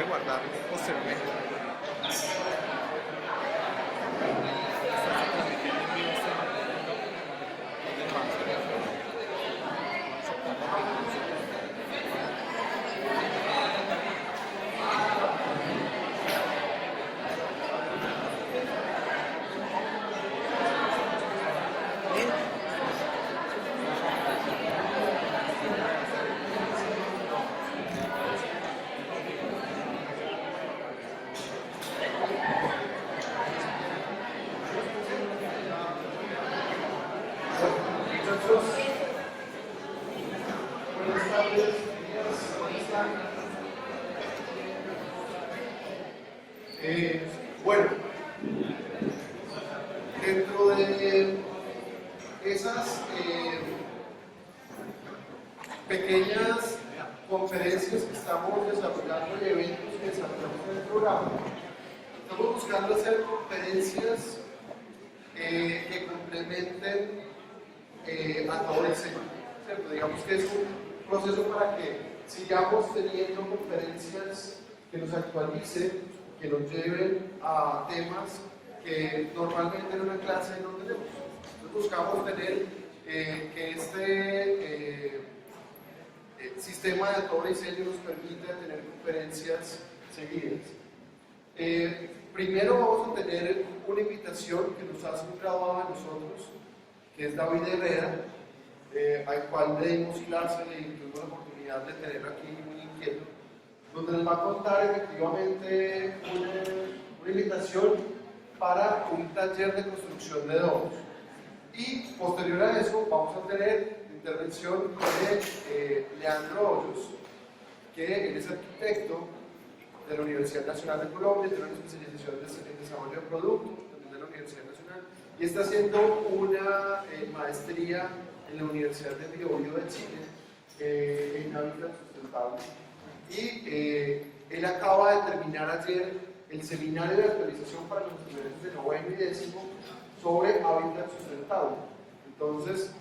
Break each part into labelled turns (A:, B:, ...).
A: puede guardar posteriormente.
B: Bueno, dentro de esas pequeñas conferencias que estamos desarrollando y eventos que desarrollamos en el programa, estamos buscando hacer conferencias que complementen a todo el centro, ¿cierto? Digamos que es un proceso para que sigamos teniendo conferencias que nos actualicen, que nos lleven a temas que normalmente en una clase no tenemos. Entonces buscamos tener que este sistema de todo diseño nos permita tener conferencias seguidas. Primero vamos a tener una invitación que nos hace un graduado de nosotros, que es David Herrera, al cual le dimos clase y tuvimos la oportunidad de tener aquí muy inquieto, donde nos va a contar efectivamente una invitación para un taller de construcción de domos. Y posterior a eso vamos a tener intervención de Leandro Hoyos, que él es arquitecto de la Universidad Nacional de Colombia, tiene una especialización en desarrollo de productos, también de la Universidad Nacional, y está haciendo una maestría en la Universidad de Biobío de Chile en hábitat sustentable. Y él acaba de terminar ayer el seminario de actualización para los estudiantes de noveno y décimo sobre hábitat sustentable. Entonces,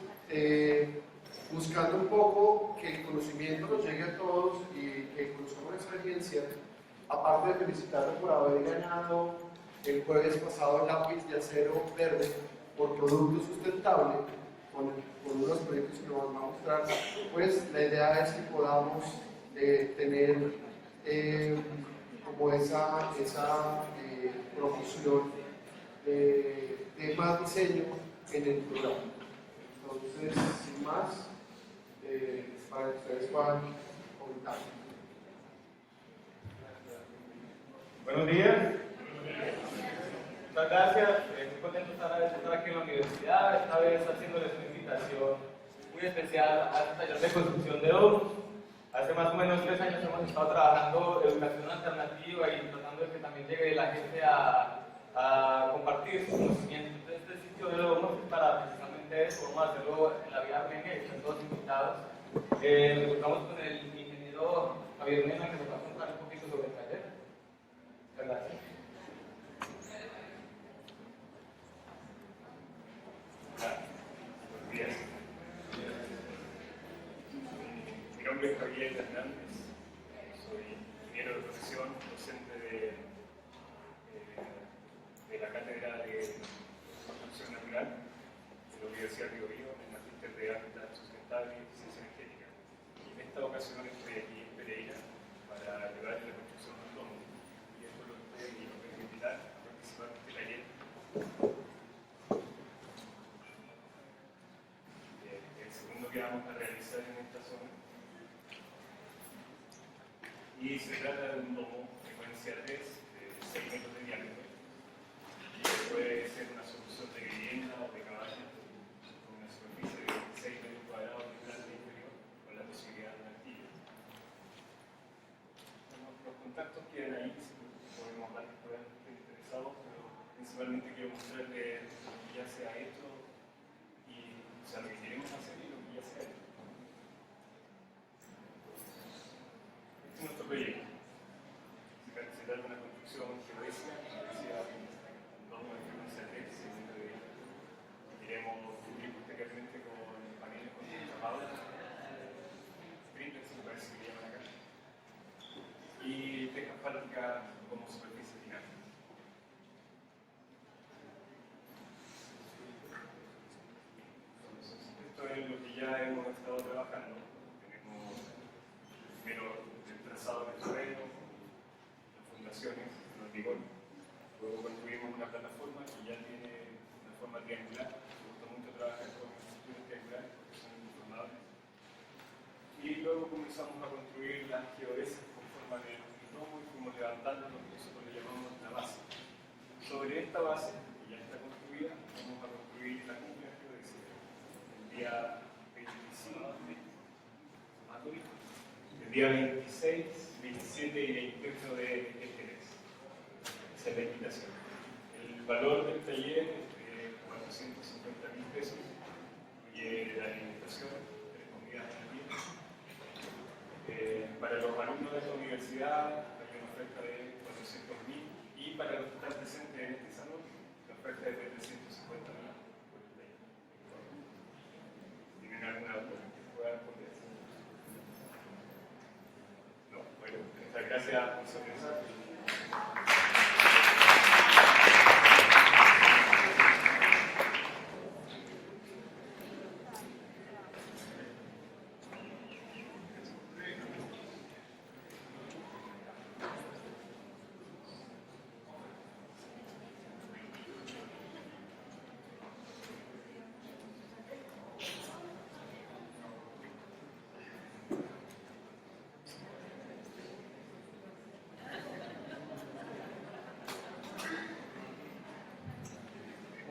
B: buscando un poco que el conocimiento nos llegue a todos y que conozcamos la experiencia, aparte de felicitarlo por haber ganado el jueves pasado el lápiz de acero verde por producto sustentable, con unos proyectos que nos van a mostrar, pues la idea es que podamos tener como esa promoción de más diseño en el programa. Entonces, sin más, para que ustedes puedan comentar.
C: Buenos días. Muchas gracias. Muy contento de estar aquí en la universidad, esta vez haciéndoles una invitación muy especial al taller de construcción de domos. Hace más o menos 3 años hemos estado trabajando educación alternativa y tratando de que también llegue la gente a compartir sus conocimientos. Entonces, este sitio de domos es para precisamente eso, vamos a hacerlo en la vía Armenia y están todos invitados. Nos encontramos con el ingeniero Javier Mena, que nos va a contar un poquito sobre el taller. Muchas gracias.
D: Buenos días. Mi nombre es Javier Hernández, soy ingeniero de profesión, docente de la Cátedra de Construcción Natural de la Universidad de Biobío, en el Magíster de Hábitat Sustentable y Eficiencia Energética. Y en esta ocasión estoy aquí en Pereira para ayudar en la construcción de un domo. Y esto es lo que estoy aquí, lo voy a invitar a participar en este taller. El segundo que vamos a realizar en esta zona. Y se trata de un domo frecuencia 3 de 6 metros de diámetro, que puede ser una solución de vivienda o de cabaña con una superficie de 6 metros cuadrados de planta inferior, con la posibilidad de una artilla. Los contactos quedan ahí, si podemos hablar que puedan estar interesados, pero principalmente quiero mostrarles lo que ya se ha hecho y o sea, lo que queremos hacer y lo que ya se ha hecho. Este es nuestro proyecto. Se trata de una construcción geodésica, como decía, un domo de frecuencia 3, según de queremos cubrir posteriormente con paneles con tapados, triplex, me parece que llaman acá, y deja falta cancha como superficie final. Esto es lo que ya hemos estado trabajando. Tenemos primero el trazado del terreno, las fundaciones, el hormigón. Luego construimos una plataforma que ya tiene una forma triangular. Me gusta mucho trabajar con estructuras triangulares porque son informables. Y luego comenzamos a construir las geodesias con forma de domo y fuimos levantando lo que nosotros le llamamos la base. Sobre esta base, que ya está construida, vamos a construir la cúpula geodésica. El día 26, 27 y 28 de este mes. Esa es la invitación. El valor del taller es de 450.000 pesos, incluye la alimentación, 3 comidas al día. Para los alumnos de esta universidad hay una oferta de 400.000 y para los que están presentes en este salón la oferta es de 350.000 por el taller. ¿Tienen alguna duda que pueda responder? No, bueno, muchas gracias por su atención.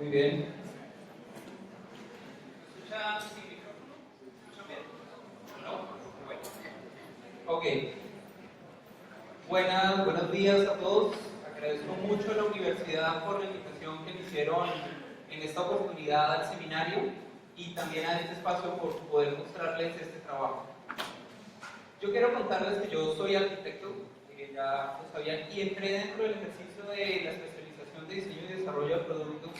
A: Muy bien. ¿Escucha sin micrófono? ¿Escucha bien? ¿No? Bueno. Ok. Buenos días a todos. Agradezco mucho a la universidad por la invitación que me hicieron en esta oportunidad al seminario y también a este espacio por poder mostrarles este trabajo. Yo quiero contarles que yo soy arquitecto, ya lo sabían, y entré dentro del ejercicio de la especialización de diseño y desarrollo de productos.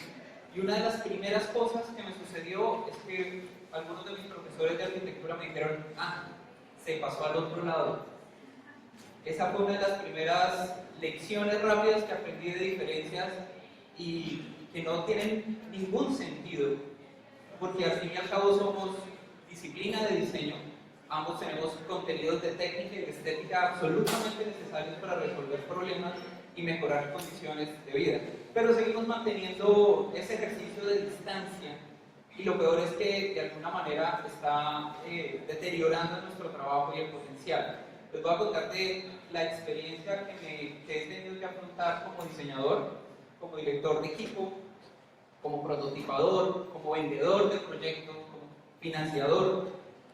A: Y una de las primeras cosas que me sucedió es que algunos de mis profesores de arquitectura me dijeron, se pasó al otro lado. Esa fue una de las primeras lecciones rápidas que aprendí de diferencias y que no tienen ningún sentido, porque al fin y al cabo somos disciplina de diseño, ambos tenemos contenidos de técnica y de estética absolutamente necesarios para resolver problemas y mejorar condiciones de vida. Pero seguimos manteniendo ese ejercicio de distancia y lo peor es que de alguna manera está deteriorando nuestro trabajo y el potencial. Les voy a contar de la experiencia que he tenido que afrontar como diseñador, como director de equipo, como prototipador, como vendedor de proyectos, como financiador,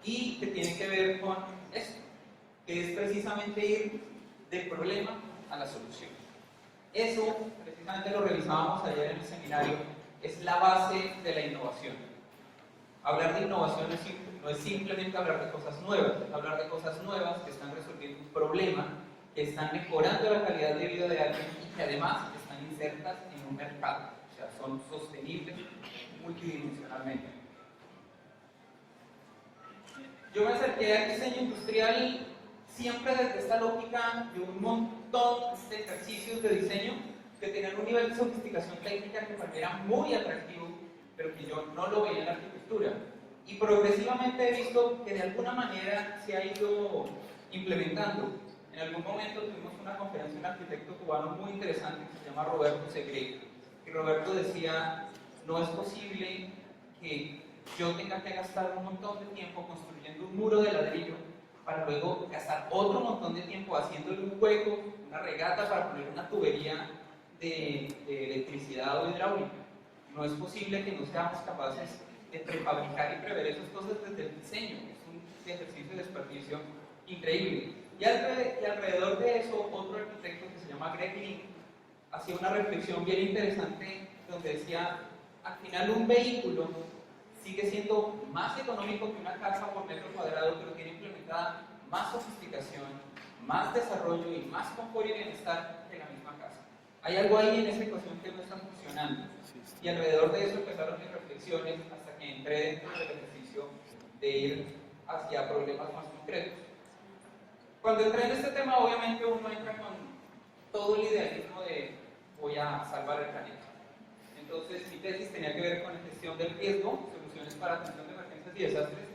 A: y que tiene que ver con esto, que es precisamente ir del problema a la solución. Eso, precisamente lo revisábamos ayer en el seminario, es la base de la innovación. Hablar de innovación no es simplemente hablar de cosas nuevas, es hablar de cosas nuevas que están resolviendo un problema, que están mejorando la calidad de vida de alguien y que además están insertas en un mercado, o sea, son sostenibles multidimensionalmente. Yo me acerqué al diseño industrial siempre desde esta lógica de un montón de ejercicios de diseño que tenían un nivel de sofisticación técnica que para mí era muy atractivo, pero que yo no lo veía en la arquitectura. Y progresivamente he visto que de alguna manera se ha ido implementando. En algún momento tuvimos una conferencia de un arquitecto cubano muy interesante que se llama Roberto Segre. Y Roberto decía, no es posible que yo tenga que gastar un montón de tiempo construyendo un muro de ladrillo para luego gastar otro montón de tiempo haciéndole un hueco, una regata para poner una tubería de electricidad o hidráulica. No es posible que no seamos capaces de prefabricar y prever esas cosas desde el diseño. Es un ejercicio de desperdicio increíble. Y alrededor de eso, otro arquitecto que se llama Greg Link hacía una reflexión bien interesante donde decía, al final un vehículo sigue siendo más económico que una casa por metro cuadrado, pero tiene implementada más sofisticación, más desarrollo y más confort y bienestar que la misma casa. Hay algo ahí en esa ecuación que no está funcionando. Y alrededor de eso empezaron mis reflexiones hasta que entré dentro del ejercicio de ir hacia problemas más concretos. Cuando entré en este tema, obviamente uno entra con todo el idealismo de voy a salvar el planeta. Entonces, mi tesis tenía que ver con la gestión del riesgo, soluciones para atención de emergencias y desastres,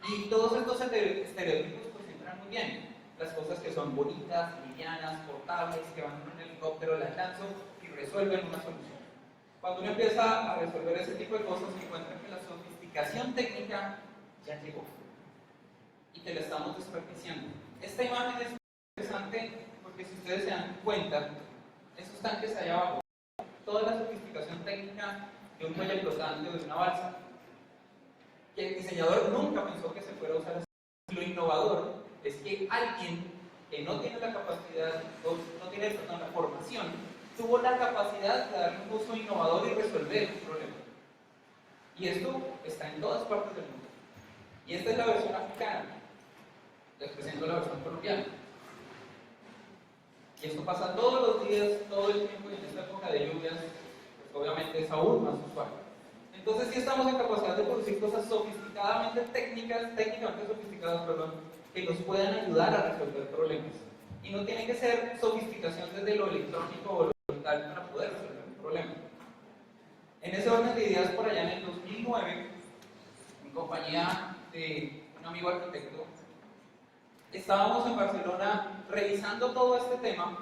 A: y todos estos estereotipos pues entran muy bien. Las cosas que son bonitas, livianas, portables, que van en un helicóptero, las lanzo y resuelven una solución. Cuando uno empieza a resolver ese tipo de cosas, se encuentra que la sofisticación técnica ya llegó y que la estamos desperdiciando. Esta imagen es interesante porque si ustedes se dan cuenta, esos tanques allá abajo, toda la sofisticación técnica de un muelle flotante o de una balsa, que el diseñador nunca pensó que se fuera a usar así. Lo innovador es que alguien que no tiene la capacidad, o no tiene la formación, tuvo la capacidad de darle un uso innovador y resolver un problema. Y esto está en todas partes del mundo. Y esta es la versión africana. Les presento la versión colombiana. Y esto pasa todos los días, todo el tiempo, y en esta época de lluvias, pues obviamente es aún más usual. Entonces sí estamos en capacidad de producir cosas sofisticadamente técnicamente sofisticadas, que nos puedan ayudar a resolver problemas. Y no tiene que ser sofisticación desde lo electrónico o lo digital para poder resolver un problema. En ese orden de ideas, por allá en el 2009, en compañía de un amigo arquitecto, estábamos en Barcelona revisando todo este tema,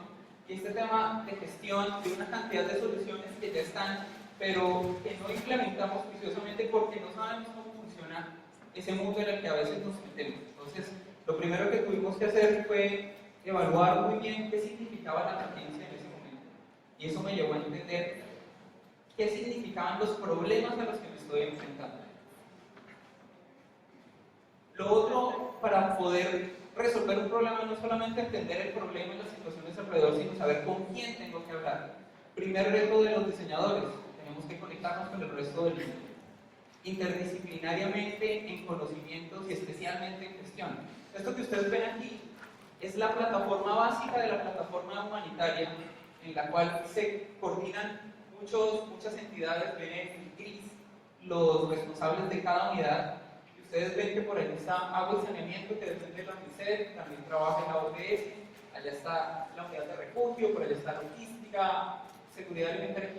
A: y este tema de gestión de una cantidad de soluciones que ya están, pero que no implementamos juiciosamente porque no sabemos cómo funciona ese mundo en el que a veces nos metemos. Entonces, lo primero que tuvimos que hacer fue evaluar muy bien qué significaba la emergencia en ese momento. Y eso me llevó a entender qué significaban los problemas a los que me estoy enfrentando. Lo otro, para poder resolver un problema, no solamente entender el problema y las situaciones alrededor, sino saber con quién tengo que hablar. Primer reto de los diseñadores, tenemos que conectarnos con el resto del mundo. Interdisciplinariamente en conocimientos y especialmente en gestión. Esto que ustedes ven aquí es la plataforma básica de la plataforma humanitaria, en la cual se coordinan muchas entidades, ven en gris los responsables de cada unidad. Ustedes ven que por ahí está agua y saneamiento, que depende de la UNICEF, también trabaja en la ODS, allá está la unidad de refugio, por allá está logística, seguridad alimentaria.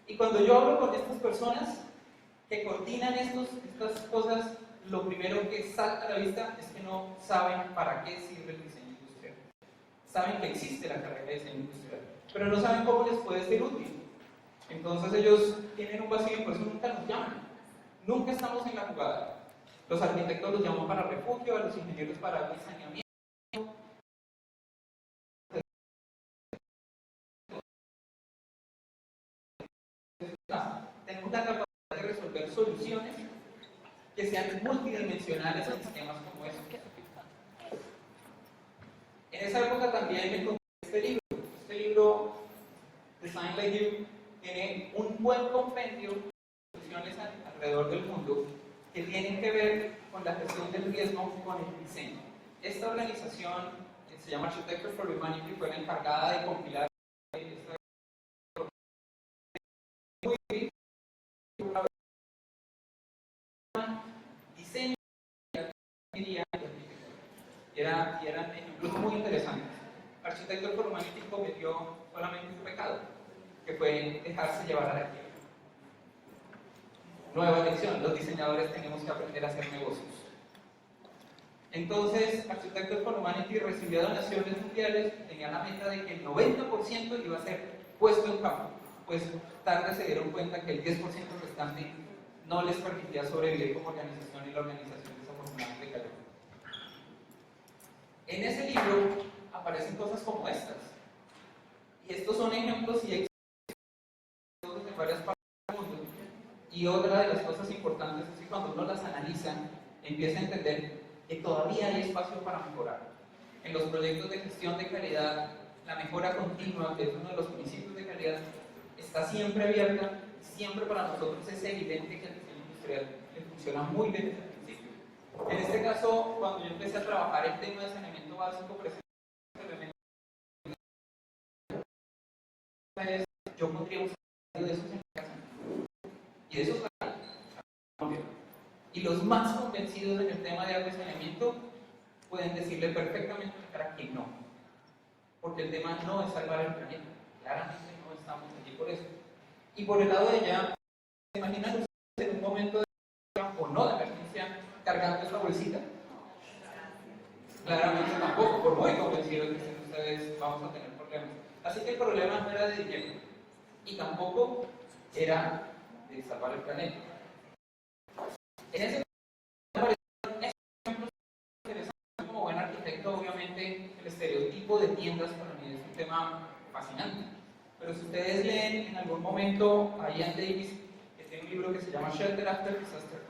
A: Y cuando yo hablo con estas personas que coordinan estas cosas, lo primero que salta a la vista es que no saben para qué sirve el diseño industrial. Saben que existe la carrera de diseño industrial, pero no saben cómo les puede ser útil. Entonces ellos tienen un vacío y por eso nunca nos llaman. Nunca estamos en la jugada. Los arquitectos los llaman para refugio, a los ingenieros para saneamiento. Tenemos la capacidad de resolver soluciones que sean multidimensionales en sistemas como estos. En esa época también me encontré este libro. Este libro, Design Like You, tiene un buen compendio de soluciones alrededor del mundo que tienen que ver con la gestión del riesgo con el diseño. Esta organización, que se llama Architecture for Humanity, fue la encargada de compilar esta diseño y eran ejemplos muy interesantes. Architecture for Humanity cometió solamente un pecado, que fue dejarse llevar a la quiebra. Nueva lección, los diseñadores tenemos que aprender a hacer negocios. Entonces, Architecture for Humanity recibió donaciones mundiales y tenía la meta de que el 90% iba a ser puesto en campo. Pues tarde se dieron cuenta que el 10% restante no les permitía sobrevivir como organización y la organización desafortunadamente cayó. En ese libro aparecen cosas como estas. Y estos son ejemplos y ejemplos en varias partes del mundo. Y otra de las cosas importantes es que cuando uno las analiza, empieza a entender que todavía hay espacio para mejorar. En los proyectos de gestión de calidad, la mejora continua, que es uno de los principios de calidad, está siempre abierta. Siempre para nosotros es evidente que el diseño industrial funciona muy bien desde el principio. En este caso, cuando yo empecé a trabajar el tema de saneamiento básico, yo pondría un salario de esos en mi casa. Y de esos salarios. Y los más convencidos en el tema de agua y saneamiento pueden decirle perfectamente a la cara que no. Porque el tema no es salvar el planeta. claramente no estamos allí por eso. Y por el lado de ella, ¿se imaginan ustedes en un momento de o no de emergencia cargando esta bolsita? Claramente tampoco, por muy convencidos que estén ustedes, vamos a tener problemas. Así que el problema no era de dinero y tampoco era de salvar el planeta. En ese ejemplo interesante, como buen arquitecto, obviamente el estereotipo de tiendas para mí es un tema fascinante. Pero si ustedes leen en algún momento a Ian Davis, que tiene un libro que se llama Shelter After Disaster,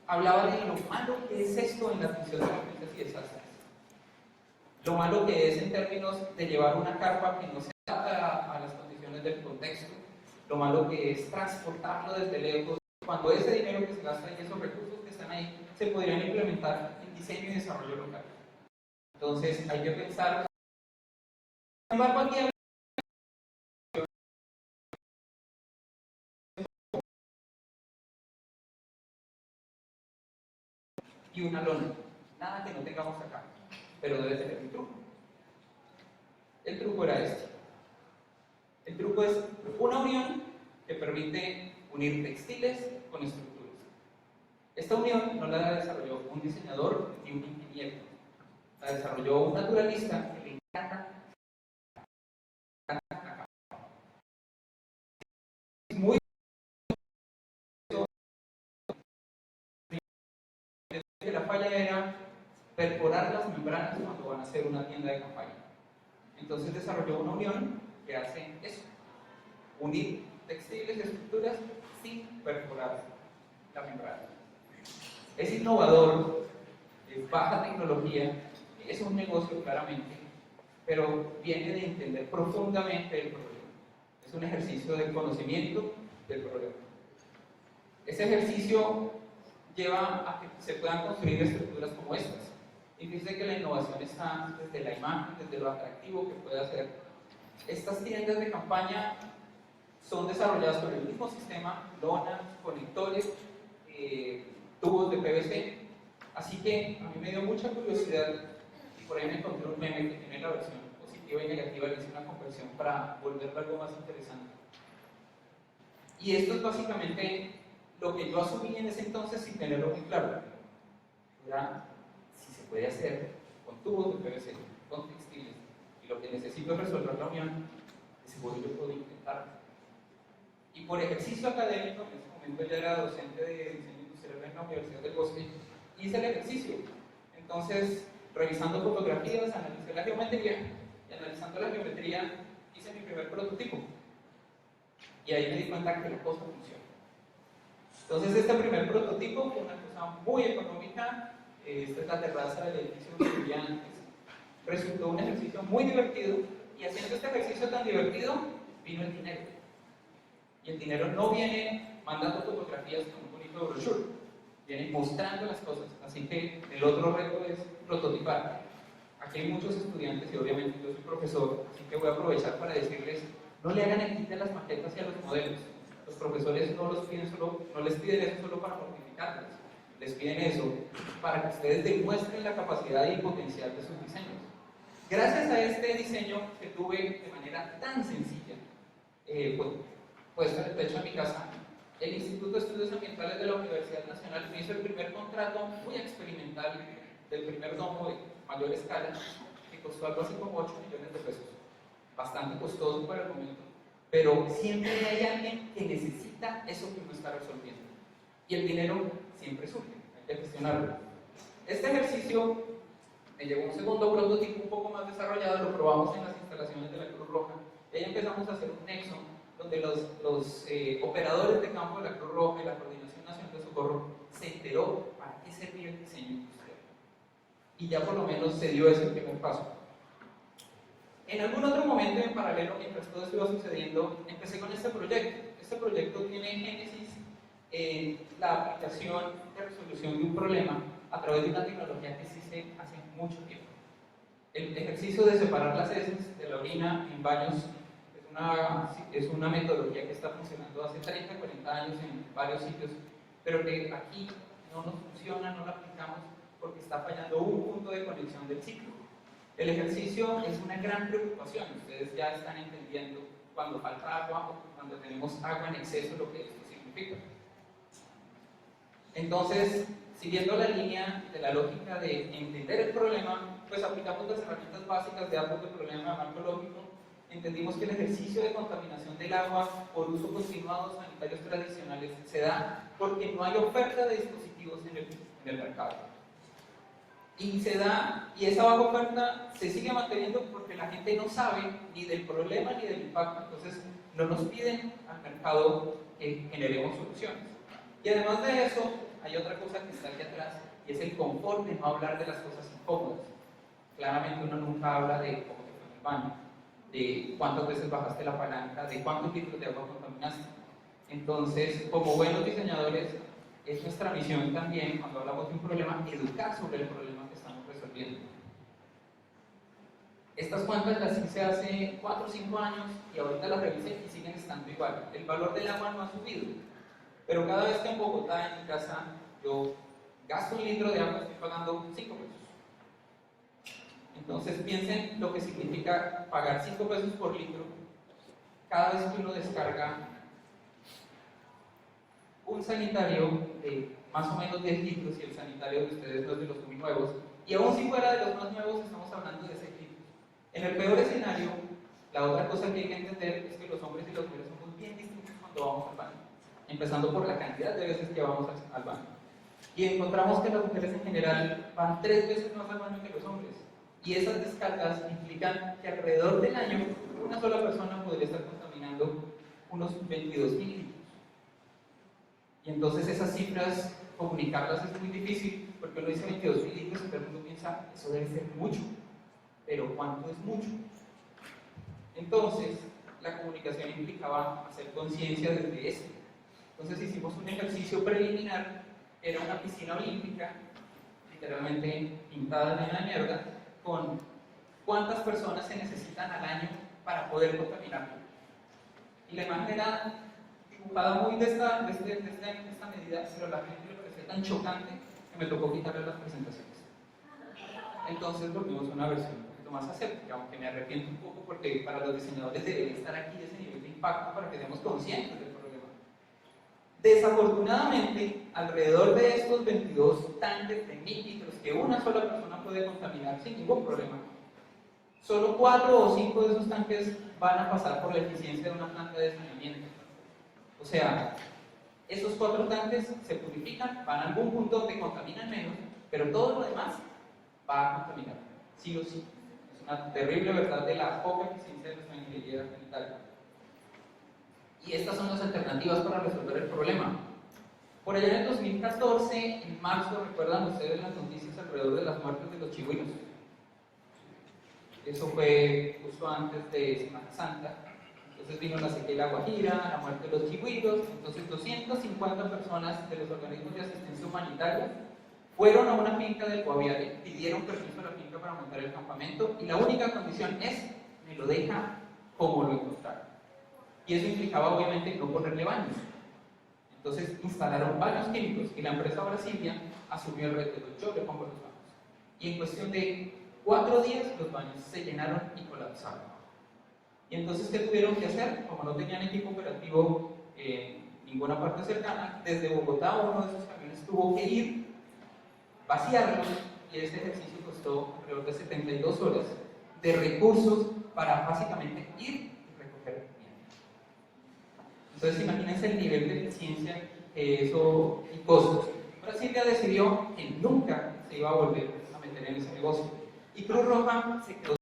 A: hablaba de lo malo que es esto en la atención de emergencias y desastres. Lo malo que es en términos de llevar una carpa que no se adapta a las condiciones del contexto, lo malo que es transportarlo desde lejos, cuando ese dinero que se gasta y esos recursos que están ahí se podrían implementar en diseño y desarrollo local. Entonces hay que pensar. Sin embargo, aquí hay y una lona, nada que no tengamos acá, pero debe tener un truco. El truco era este. El truco es una unión que permite unir textiles con estructuras. Esta unión no la desarrolló un diseñador ni un ingeniero, la desarrolló un naturalista que le encanta. Es muy que la falla era perforar las membranas cuando van a hacer una tienda de campaña. Entonces desarrolló una unión que hace eso, unir textiles y estructuras sin perforar la membrana. Es innovador, es baja tecnología, es un negocio claramente, pero viene de entender profundamente el problema. Es un ejercicio de conocimiento del problema. Ese ejercicio lleva a que se puedan construir estructuras como estas. Y fíjense que la innovación está desde la imagen, desde lo atractivo que puede hacer. Estas tiendas de campaña son desarrolladas con el mismo sistema, lonas, conectores, tubos de PVC. Así que a mí me dio mucha curiosidad y por ahí me encontré un meme que tiene la versión positiva y negativa, le hice una conversión para volverlo algo más interesante. Y esto es básicamente lo que yo asumí en ese entonces sin tenerlo muy claro. Era si se puede hacer con tubos de PVC, con textiles, y lo que necesito es resolver la unión, de seguro yo puedo intentarlo. Y por ejercicio académico, en ese momento ya era docente de diseño industrial en la Universidad del Bosque, hice el ejercicio. Entonces, revisando fotografías, analicé la geometría, y analizando la geometría hice mi primer prototipo. Y ahí me di cuenta que la cosa funciona. Entonces, este primer prototipo fue una cosa muy económica. Esta es la terraza del edificio de estudiantes. Resultó un ejercicio muy divertido, y haciendo este ejercicio tan divertido, vino el dinero. Y el dinero no viene mandando fotografías con un bonito brochure, viene mostrando las cosas. Así que el otro reto es prototipar. Aquí hay muchos estudiantes y obviamente yo soy profesor, así que voy a aprovechar para decirles: no le hagan el quite a las maquetas y a los modelos. Los profesores no les piden eso solo para mortificarlos, les piden eso para que ustedes demuestren la capacidad y potencial de sus diseños. Gracias a este diseño que tuve de manera tan sencilla, puesto en el techo de mi casa, el Instituto de Estudios Ambientales de la Universidad Nacional me hizo el primer contrato muy experimental del primer domo de mayor escala, que costó algo así como 8 millones de pesos. Bastante costoso para el momento, pero siempre hay alguien que necesita eso que uno está resolviendo. Y el dinero siempre surge, hay que gestionarlo. Este ejercicio me llevó un segundo prototipo un poco más desarrollado, lo probamos en las instalaciones de la Cruz Roja, y ahí empezamos a hacer un nexo donde los operadores de campo de la Cruz Roja y la Coordinación Nacional de Socorro se enteró para qué servía el diseño industrial. Y ya por lo menos se dio ese primer paso. En algún otro momento en paralelo, mientras todo esto iba sucediendo, empecé con este proyecto. Este proyecto tiene génesis en la aplicación de resolución de un problema a través de una tecnología que existe hace mucho tiempo. El ejercicio de separar las heces de la orina en baños es una metodología que está funcionando hace 30, 40 años en varios sitios, pero que aquí no nos funciona, no la aplicamos porque está fallando un punto de conexión del ciclo. El ejercicio es una gran preocupación, ustedes ya están entendiendo cuando falta agua o cuando tenemos agua en exceso, lo que esto significa. Entonces, siguiendo la línea de la lógica de entender el problema, pues aplicamos las herramientas básicas de árbol de problema marcológico. Entendimos que el ejercicio de contaminación del agua por uso continuado de sanitarios tradicionales se da porque no hay oferta de dispositivos en el mercado. Y esa baja oferta se sigue manteniendo porque la gente no sabe ni del problema ni del impacto, entonces no nos piden al mercado que generemos soluciones. Y además de eso, hay otra cosa que está aquí atrás, y es el confort de no hablar de las cosas incómodas. Claramente uno nunca habla de cómo te fue en el baño, de cuántas veces bajaste la palanca, de cuántos litros de agua contaminaste. Entonces, como buenos diseñadores, es nuestra misión también, cuando hablamos de un problema, educar sobre el problema que estamos resolviendo. Estas cuentas las hice hace 4 o 5 años y ahorita las revisé y siguen estando igual. El valor del agua no ha subido, pero cada vez que en Bogotá, en mi casa, yo gasto 1 litro de agua, estoy pagando 5 pesos. Entonces piensen lo que significa pagar 5 pesos por litro cada vez que uno descarga un sanitario de más o menos 10 litros, y el sanitario de ustedes no es de los muy nuevos, y aún si fuera de los más nuevos estamos hablando de 6 litros. En el peor escenario, la otra cosa que hay que entender es que los hombres y las mujeres somos bien distintos cuando vamos al baño, empezando por la cantidad de veces que vamos al baño. Y encontramos que las mujeres en general van 3 veces más al baño que los hombres. Y esas descargas implican que alrededor del año una sola persona podría estar contaminando unos 22.000 litros. Y entonces esas cifras, comunicarlas es muy difícil, porque uno dice 22.000 litros y todo el mundo piensa, eso debe ser mucho. Pero ¿cuánto es mucho? Entonces, la comunicación implicaba hacer conciencia desde eso. Entonces hicimos un ejercicio preliminar, era una piscina olímpica, literalmente pintada en la mierda, con cuántas personas se necesitan al año para poder contaminarlo. Y la imagen era dibujada muy de esta medida, pero la gente le parecía tan chocante que me tocó quitarle las presentaciones. Entonces volvimos a una versión un poquito más aceptable, aunque me arrepiento un poco porque para los diseñadores debería estar aquí ese nivel de impacto para que seamos conscientes del problema. Desafortunadamente, alrededor de estos 22 tanques de 1000 litros que una sola persona puede contaminar sin ningún problema, solo 4 o 5 de esos tanques van a pasar por la eficiencia de una planta de saneamiento. O sea, esos 4 tanques se purifican, van a algún punto donde contaminan menos, pero todo lo demás va a contaminar, sí o sí. Es una terrible verdad de la poca eficiencia de nuestra ingeniería sanitaria. Y estas son las alternativas para resolver el problema. Por allá en el 2014, en marzo, ¿recuerdan ustedes las noticias alrededor de las muertes de los chigüiros? Eso fue justo antes de Semana Santa. Entonces vino la sequía Guajira, la muerte de los chigüiros. Entonces 250 personas de los organismos de asistencia humanitaria fueron a una finca del Guaviare, pidieron permiso a la finca para montar el campamento y la única condición es, me lo deja como lo encontraron. Y eso implicaba obviamente no ponerle baños. Entonces instalaron baños químicos y la empresa Brasilia asumió el reto de yo le pongo los baños. Y en cuestión de 4 días los baños se llenaron y colapsaron. Y entonces, ¿qué tuvieron que hacer? Como no tenían equipo operativo en ninguna parte cercana, desde Bogotá uno de esos camiones tuvo que ir, vaciarlos, y este ejercicio costó alrededor de 72 horas de recursos para básicamente ir y recoger bien. Entonces imagínense el nivel de eficiencia y costos. Brasilia decidió que nunca se iba a volver a meter en ese negocio. Y Cruz Roja se quedó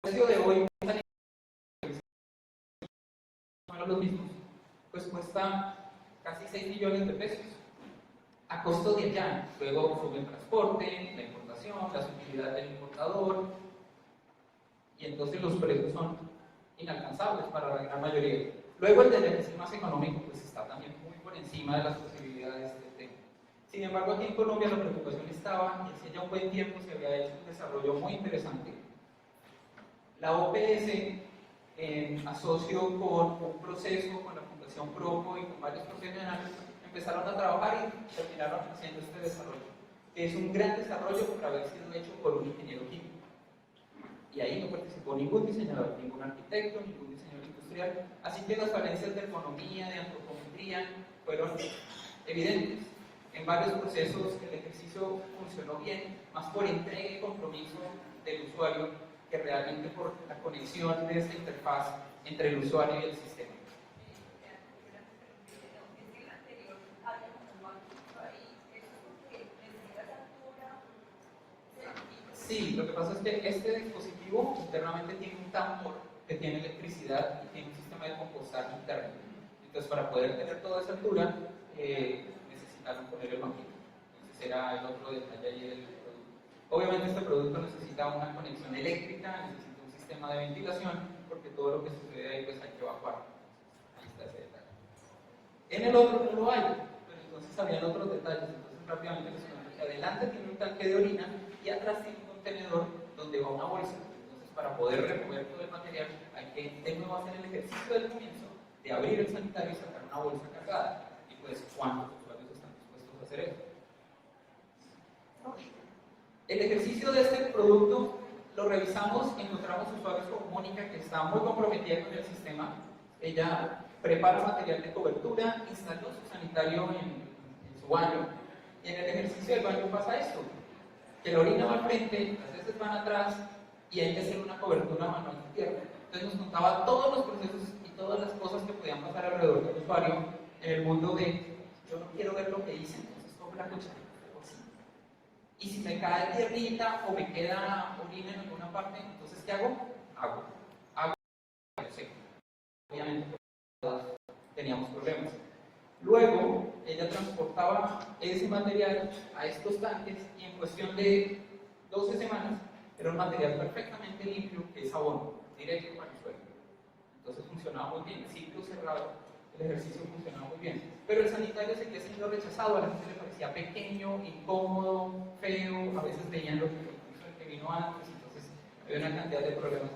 A: precio de hoy, son los mismos, pues cuesta casi 6 millones de pesos a costo de allá. Luego sube el transporte, la importación, la utilidad del importador, y entonces los precios son inalcanzables para la gran mayoría. Luego el del ejercicio más económico pues está también muy por encima de las posibilidades del tema. Sin embargo, aquí en Colombia la preocupación estaba, y hace ya un buen tiempo se había hecho un desarrollo muy interesante. La OPS, en asocio con un proceso, con la Fundación Proco y con varios profesionales, empezaron a trabajar y terminaron haciendo este desarrollo, que es un gran desarrollo por haber sido hecho por un ingeniero químico. Y ahí no participó ningún diseñador, ningún arquitecto, ningún diseñador industrial, así que las falencias de ergonomía, de antropometría, fueron evidentes. En varios procesos el ejercicio funcionó bien, más por entrega y compromiso del usuario que realmente por la conexión de esta interfaz entre el usuario y el sistema. Sí, lo que pasa es que este dispositivo internamente tiene un tambor que tiene electricidad y tiene un sistema de compostaje interno. Entonces, para poder tener toda esa altura, necesitaron poner el banquito. Entonces, era el otro detalle ahí del producto. Obviamente, este producto necesita una conexión eléctrica, necesita un sistema de ventilación, porque todo lo que sucede ahí pues hay que evacuar. Ahí está ese detalle. En el otro no lo hay, pero entonces habían otros detalles. Entonces, rápidamente les cuento que adelante tiene un tanque de orina y atrás tiene un contenedor donde va una bolsa. Entonces, para poder remover todo el material, hay que de nuevo hacer el ejercicio del comienzo de abrir el sanitario y sacar una bolsa cargada. Y pues, ¿cuántos usuarios están dispuestos a hacer eso? El ejercicio de este producto lo revisamos, encontramos usuarios como Mónica, que está muy comprometida con el sistema. Ella prepara material de cobertura, instaló su sanitario en su baño, y en el ejercicio del baño pasa esto, que la orina va al frente, las veces van atrás, y hay que hacer una cobertura manual de tierra. Entonces nos contaba todos los procesos y todas las cosas que podían pasar alrededor del usuario en el mundo de yo no quiero ver lo que hice, entonces cojo la cucharita así. Y si me cae tierrita o me queda orina en alguna parte, entonces ¿qué hago? Agua. Seco. Obviamente todos teníamos problemas. Luego ella transportaba ese material a estos tanques y en cuestión de 12 semanas era un material perfectamente limpio que es abono, directo para el suelo. Entonces funcionaba muy bien, ciclo cerrado, el ejercicio funcionaba muy bien. Pero el sanitario seguía siendo rechazado, a la gente le parecía pequeño, incómodo, feo, a veces veían lo que vino antes, entonces había una cantidad de problemas.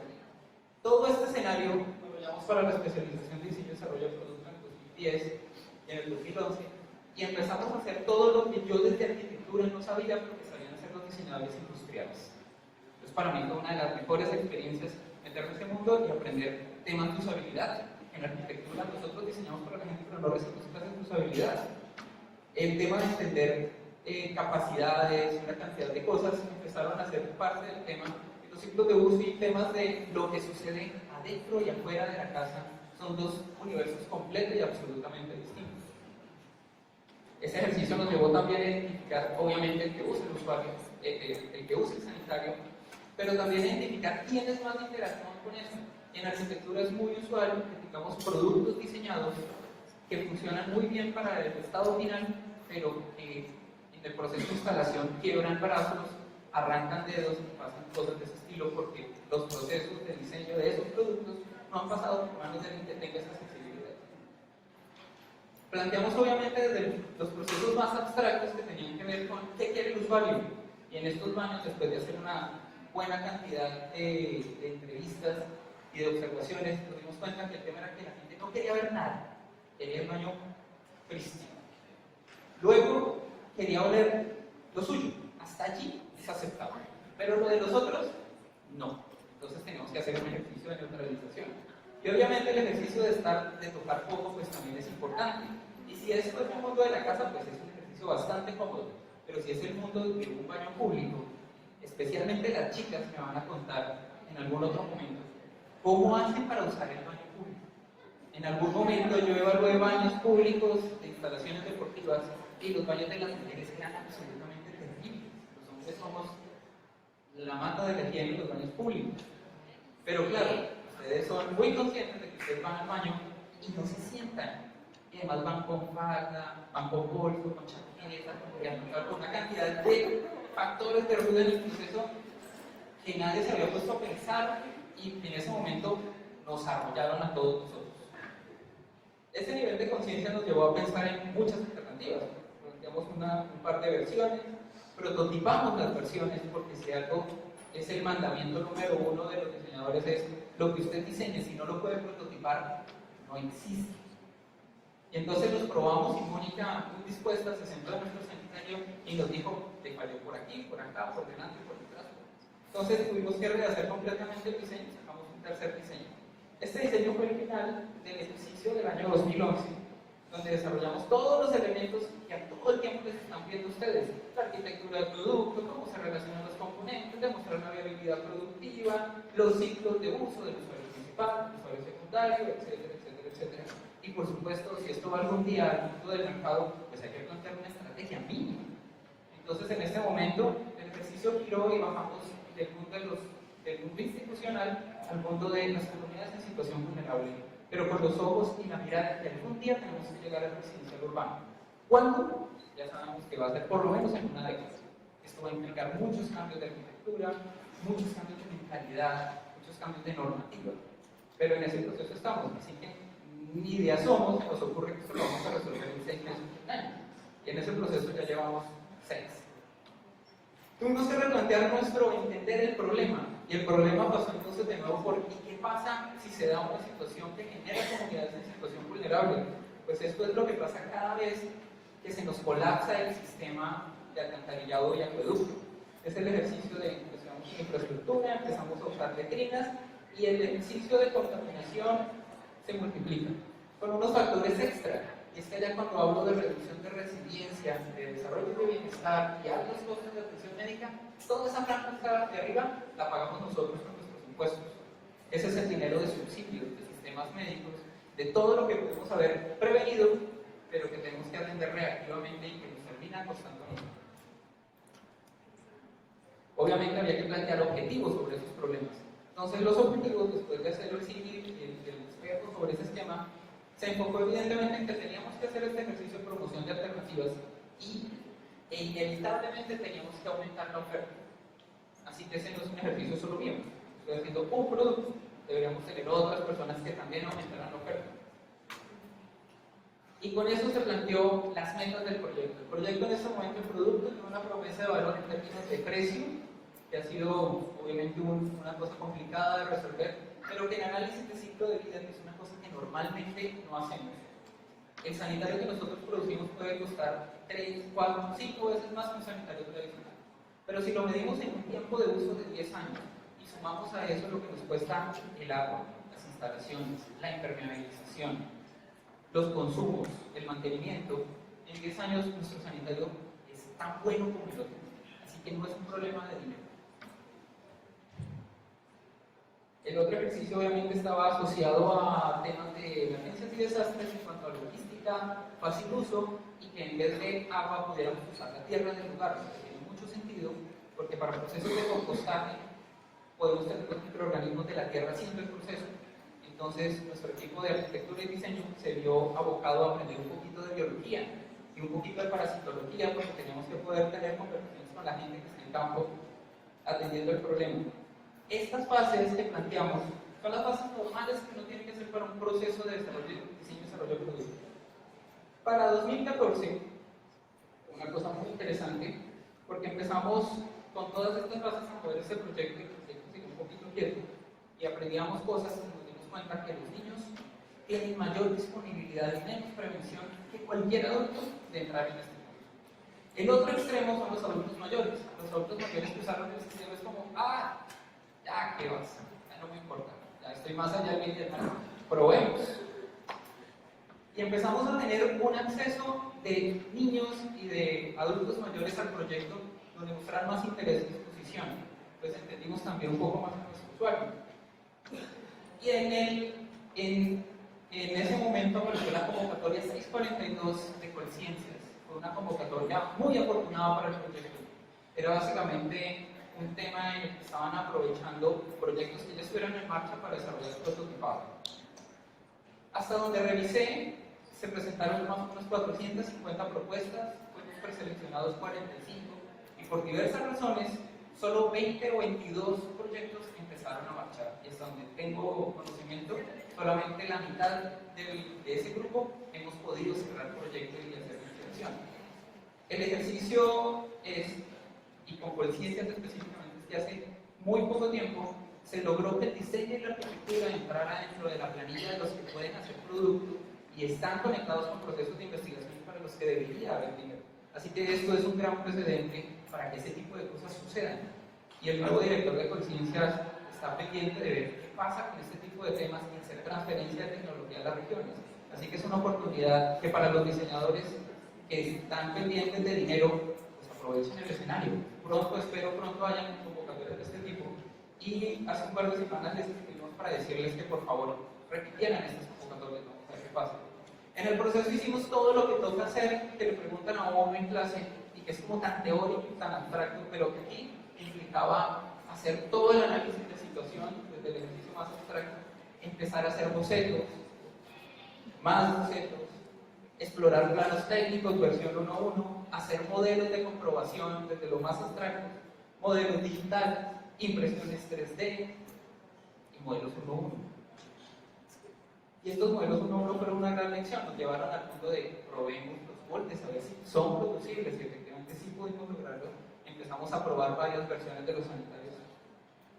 A: Todo este escenario lo llevamos para la especialización de diseño y desarrollo de producto en el 2010 y en el 2011, y empezamos a hacer todo lo que yo desde arquitectura no sabía, porque sabían hacer los diseñadores industriales. Entonces para mí fue una de las mejores experiencias meterme en este mundo y aprender temas de usabilidad. En arquitectura nosotros diseñamos para la gente, pero no recibimos clases de usabilidad. El tema de entender capacidades, una cantidad de cosas empezaron a ser parte del tema. Los ciclos de uso y temas de lo que sucede adentro y afuera de la casa son dos universos completos y absolutamente distintos. Ese ejercicio nos llevó también a identificar, obviamente, el que usa el usuario, el que usa el sanitario, pero también a identificar quiénes más interactúan con eso. En arquitectura es muy usual que tengamos productos diseñados que funcionan muy bien para el estado final, pero que en el proceso de instalación quiebran brazos, arrancan dedos y pasan cosas de ese estilo porque los procesos de diseño de esos productos no han pasado por manos de alguien que tenga esa sensibilidad. Planteamos obviamente desde los procesos más abstractos que tenían que ver con qué quiere el usuario, y en estos baños, después de hacer una buena cantidad de entrevistas y de observaciones, nos dimos cuenta que el tema era que la gente no quería ver nada, quería el baño prístino. Luego quería oler lo suyo, hasta allí es aceptable, pero lo de los otros, no. Entonces teníamos que hacer un ejercicio de neutralización. Y obviamente el ejercicio de tocar poco, pues también es importante. Y si esto es el mundo de la casa, pues es un ejercicio bastante cómodo. Pero si es el mundo de un baño público, especialmente las chicas me van a contar en algún otro momento cómo hacen para usar el baño público. En algún momento yo evalué baños públicos de instalaciones deportivas y los baños de las mujeres eran absolutamente terribles. Los hombres somos la mata de la higiene en los baños públicos. Pero claro, ustedes son muy conscientes de que ustedes van al baño y no se sientan. Y además van con falda, van con bolso, con chaqueta, con una cantidad de factores de ruido en el proceso que nadie se había puesto a pensar, y en ese momento nos arrollaron a todos nosotros. Ese nivel de conciencia nos llevó a pensar en muchas alternativas. Planteamos un par de versiones, prototipamos las versiones, porque si algo es el mandamiento número 1 de los diseñadores es lo que usted diseñe, si no lo puede prototipar, no existe. Y entonces los probamos y Mónica, muy dispuesta, se sentó en nuestro escenario y nos dijo, te falló por aquí, por acá, por delante, por detrás. Entonces tuvimos que rehacer completamente el diseño, sacamos un tercer diseño. Este diseño fue el final del ejercicio del año 2011, donde desarrollamos todos los elementos que a todo el tiempo les están viendo ustedes. La arquitectura del producto, cómo se relacionan los componentes, demostrar una viabilidad productiva, los ciclos de uso del usuario principal, del usuario secundario, etcétera, etcétera, etcétera. Y por supuesto, si esto va algún día al mundo del mercado, pues hay que plantear una estrategia mínima. Entonces, en este momento, el ejercicio giró y bajamos del mundo institucional al mundo de las comunidades en situación vulnerable, pero con los ojos y la mirada que algún día tenemos que llegar al residencial urbano. ¿Cuándo? Ya sabemos que va a ser por lo menos en una década. Esto va a implicar muchos cambios de arquitectura, muchos cambios de mentalidad, muchos cambios de normativa. Pero en ese proceso estamos, así que ni idea somos, nos ocurre que esto lo vamos a resolver en 6 meses o un año. Y en ese proceso ya llevamos 6. Tuvimos que replantear nuestro entender el problema. Y el problema pasó entonces de nuevo por ¿y qué pasa si se da una situación que genera comunidades en situación vulnerable? Pues esto es lo que pasa cada vez que se nos colapsa el sistema de alcantarillado y acueducto. Es el ejercicio de infraestructura, empezamos a usar letrinas y el ejercicio de contaminación se multiplica con unos factores extra. Y es que ya cuando hablo de reducción de resiliencia, de desarrollo de bienestar y altos costos de atención médica, toda esa franja de arriba la pagamos nosotros con nuestros impuestos. Ese es el dinero de subsidios, de sistemas médicos, de todo lo que podemos haber prevenido, pero que tenemos que atender reactivamente y que nos termina costando mucho. Obviamente había que plantear objetivos sobre esos problemas. Entonces los objetivos, después de hacer el civil y el experto sobre ese esquema, se enfocó evidentemente en que teníamos que hacer este ejercicio de promoción de alternativas e inevitablemente teníamos que aumentar la oferta. Así que ese no es un ejercicio solo mío. Estoy haciendo un producto, deberíamos tener otras personas que también aumentaran la oferta. Y con eso se planteó las metas del proyecto. El proyecto en este momento, el producto, tiene una promesa de valor en términos de precio, que ha sido obviamente una cosa complicada de resolver, pero que en análisis de ciclo de vida es una cosa que normalmente no hacemos. El sanitario que nosotros producimos puede costar 3, 4, 5 veces más que un sanitario tradicional. Pero si lo medimos en un tiempo de uso de 10 años y sumamos a eso lo que nos cuesta el agua, las instalaciones, la impermeabilización, los consumos, el mantenimiento, en 10 años nuestro sanitario es tan bueno como el otro. Así que no es un problema de dinero. El otro ejercicio obviamente estaba asociado a temas de emergencias y desastres en cuanto a logística, fácil uso y que en vez de agua pudiéramos usar la tierra del lugar, lo que tiene mucho sentido porque para procesos de compostaje podemos tener los microorganismos de la tierra haciendo el proceso. Entonces nuestro equipo de arquitectura y diseño se vio abocado a aprender un poquito de biología y un poquito de parasitología porque teníamos que poder tener conversaciones con la gente que está en campo atendiendo el problema. Estas fases que planteamos son las fases normales que uno tiene que hacer para un proceso de desarrollo, diseño y desarrollo de producto. Para 2014, una cosa muy interesante, porque empezamos con todas estas fases a poder ese proyecto y el proyecto sigue un poquito quieto y aprendíamos cosas y nos dimos cuenta que los niños tienen mayor disponibilidad y menos prevención que cualquier adulto de entrar en este mundo. El otro extremo son los adultos mayores. Los adultos mayores que usaron el sistema es como, ya, ¿qué vas? Ya no me importa, ya estoy más allá del bien, probemos. Y empezamos a tener un acceso de niños y de adultos mayores al proyecto donde mostrar más interés y disposición. Pues entendimos también un poco más a nuestro usuario. Y en ese momento apareció la convocatoria 642 de Colciencias. Fue una convocatoria muy afortunada para el proyecto. Era básicamente un tema en el que estaban aprovechando proyectos que ya estuvieran en marcha para desarrollar prototipado. Hasta donde revisé, se presentaron más o menos 450 propuestas, fuimos preseleccionados 45 y por diversas razones solo 20 o 22 proyectos empezaron a marchar. Y hasta donde tengo conocimiento, solamente la mitad de ese grupo hemos podido cerrar proyectos y hacer investigación. El ejercicio es, y con conciencias específicamente, es que hace muy poco tiempo se logró que el diseño y la arquitectura entrara dentro de la planilla de los que pueden hacer productos y están conectados con procesos de investigación para los que debería haber dinero. Así que esto es un gran precedente para que ese tipo de cosas sucedan. Y el nuevo director de Conciencias está pendiente de ver qué pasa con este tipo de temas y hacer transferencia de tecnología a las regiones. Así que es una oportunidad que para los diseñadores que están pendientes de dinero, pues aprovechen el escenario. Pronto, espero pronto hayan convocatorias de este tipo. Y hace un par de semanas les escribimos para decirles que por favor repitieran estas convocatorias, vamos a ver qué pasa. En el proceso hicimos todo lo que toca hacer, que le preguntan a uno en clase, y que es como tan teórico y tan abstracto, pero que aquí implicaba hacer todo el análisis de situación, desde el ejercicio más abstracto, empezar a hacer bocetos, más bocetos, explorar planos técnicos, versión 1.1, hacer modelos de comprobación desde lo más abstracto, modelos digitales, impresiones 3D y modelos 1.1. Y estos modelos 1.1 fueron una gran lección, nos llevaron al punto de probemos los moldes, a ver si son producibles, y efectivamente sí pudimos lograrlo. Empezamos a probar varias versiones de los sanitarios.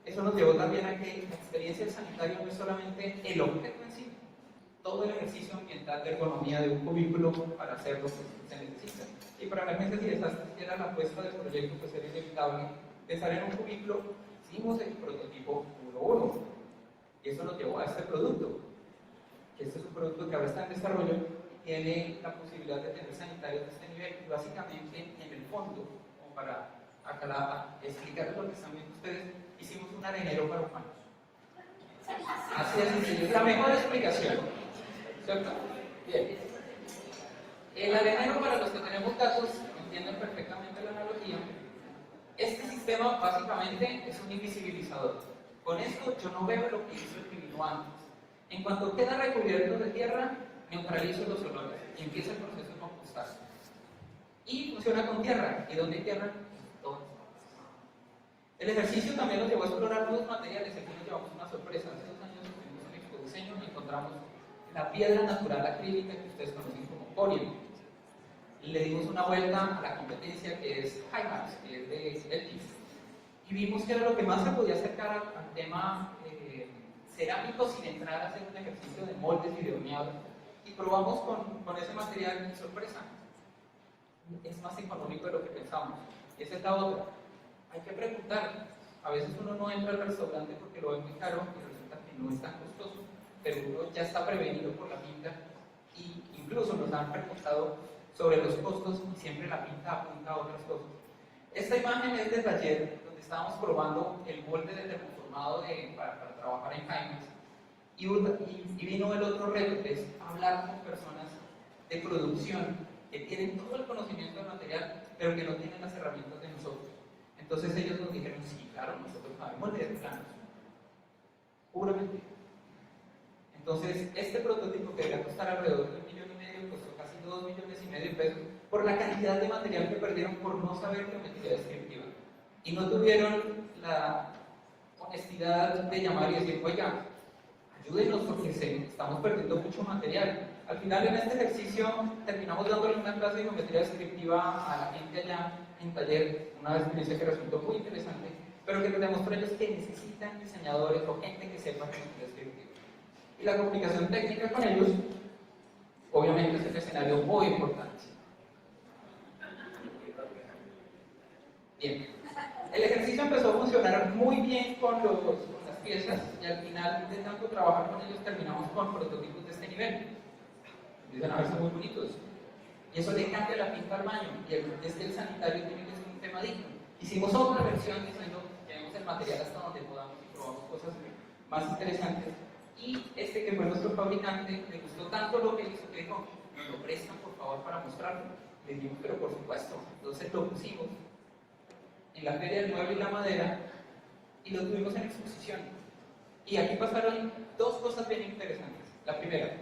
A: Eso nos llevó también a que la experiencia del sanitario no es solamente el objeto en sí, todo el ejercicio ambiental de ergonomía de un cubículo para hacer lo que se necesita. Y para emergencias y desastres, que era la apuesta del proyecto, pues era inevitable pensar en un cubículo. Hicimos el prototipo 1.1 y eso nos llevó a este producto, que este es un producto que ahora está en desarrollo y tiene la posibilidad de tener sanitarios de este nivel. Y básicamente, en el fondo, como para explicar lo que están viendo ustedes, hicimos un arenero para humanos. Así es sencillo, es la mejor explicación, ¿cierto? Bien. El arenero, para los que tenemos casos, entienden perfectamente la analogía. Este sistema básicamente es un invisibilizador. Con esto yo no veo lo que hizo el divino antes. En cuanto queda recubierto de tierra, neutralizo los olores y empieza el proceso de compostaje. Y funciona con tierra. ¿Y dónde hay tierra? Todo. El ejercicio también nos llevó a explorar nuevos materiales. Aquí nos llevamos una sorpresa. Hace 2 años estuvimos en Expo Diseño y encontramos la piedra natural acrílica que ustedes conocen como corio. Le dimos una vuelta a la competencia que es Himax, que es de Eltis, y vimos que era lo que más se podía acercar al tema cerámico sin entrar a hacer un ejercicio de moldes y de horneado. Y probamos con ese material, sorpresa, es más económico de lo que pensamos. Y esa es la otra. Hay que preguntar. A veces uno no entra al restaurante porque lo ve muy caro y resulta que no es tan costoso, pero uno ya está prevenido por la pinta y incluso nos han preguntado sobre los costos y siempre la pinta apunta a otras cosas. Esta imagen es del taller donde estábamos probando el molde de termoformado para trabajar en Himax y vino el otro reto, que es hablar con personas de producción que tienen todo el conocimiento del material, pero que no tienen las herramientas de nosotros. Entonces ellos nos dijeron, sí, claro, nosotros sabemos leer planos, puramente. Entonces, este prototipo que debía costar alrededor de $1,5 millones, costó casi $2,5 millones de pesos por la cantidad de material que perdieron por no saber geometría descriptiva. Y no tuvieron la honestidad de llamar y decir, oiga, ayúdenos porque estamos perdiendo mucho material. Al final, en este ejercicio, terminamos dándole una clase de geometría descriptiva a la gente allá en taller, una experiencia que resultó muy interesante, pero que les demostró ellos que necesitan diseñadores o gente que sepa geometría descriptiva. Y la comunicación técnica con ellos, obviamente, es un escenario muy importante. Bien, el ejercicio empezó a funcionar muy bien con las piezas y al final de tanto trabajar con ellos terminamos con prototipos de este nivel. Empiezan a verse muy bonitos. Y eso le cambia la pinta al baño y es que el sanitario tiene que ser un tema digno. Hicimos otra versión diciendo, llevemos el material hasta donde podamos y probamos cosas más interesantes. Y este que fue nuestro fabricante, le gustó tanto lo que hizo que dijo, ¿nos lo prestan por favor para mostrarlo? Le dijimos, pero por supuesto. Entonces lo pusimos en la Feria del Mueble y la Madera y lo tuvimos en exposición. Y aquí pasaron 2 cosas bien interesantes. La primera,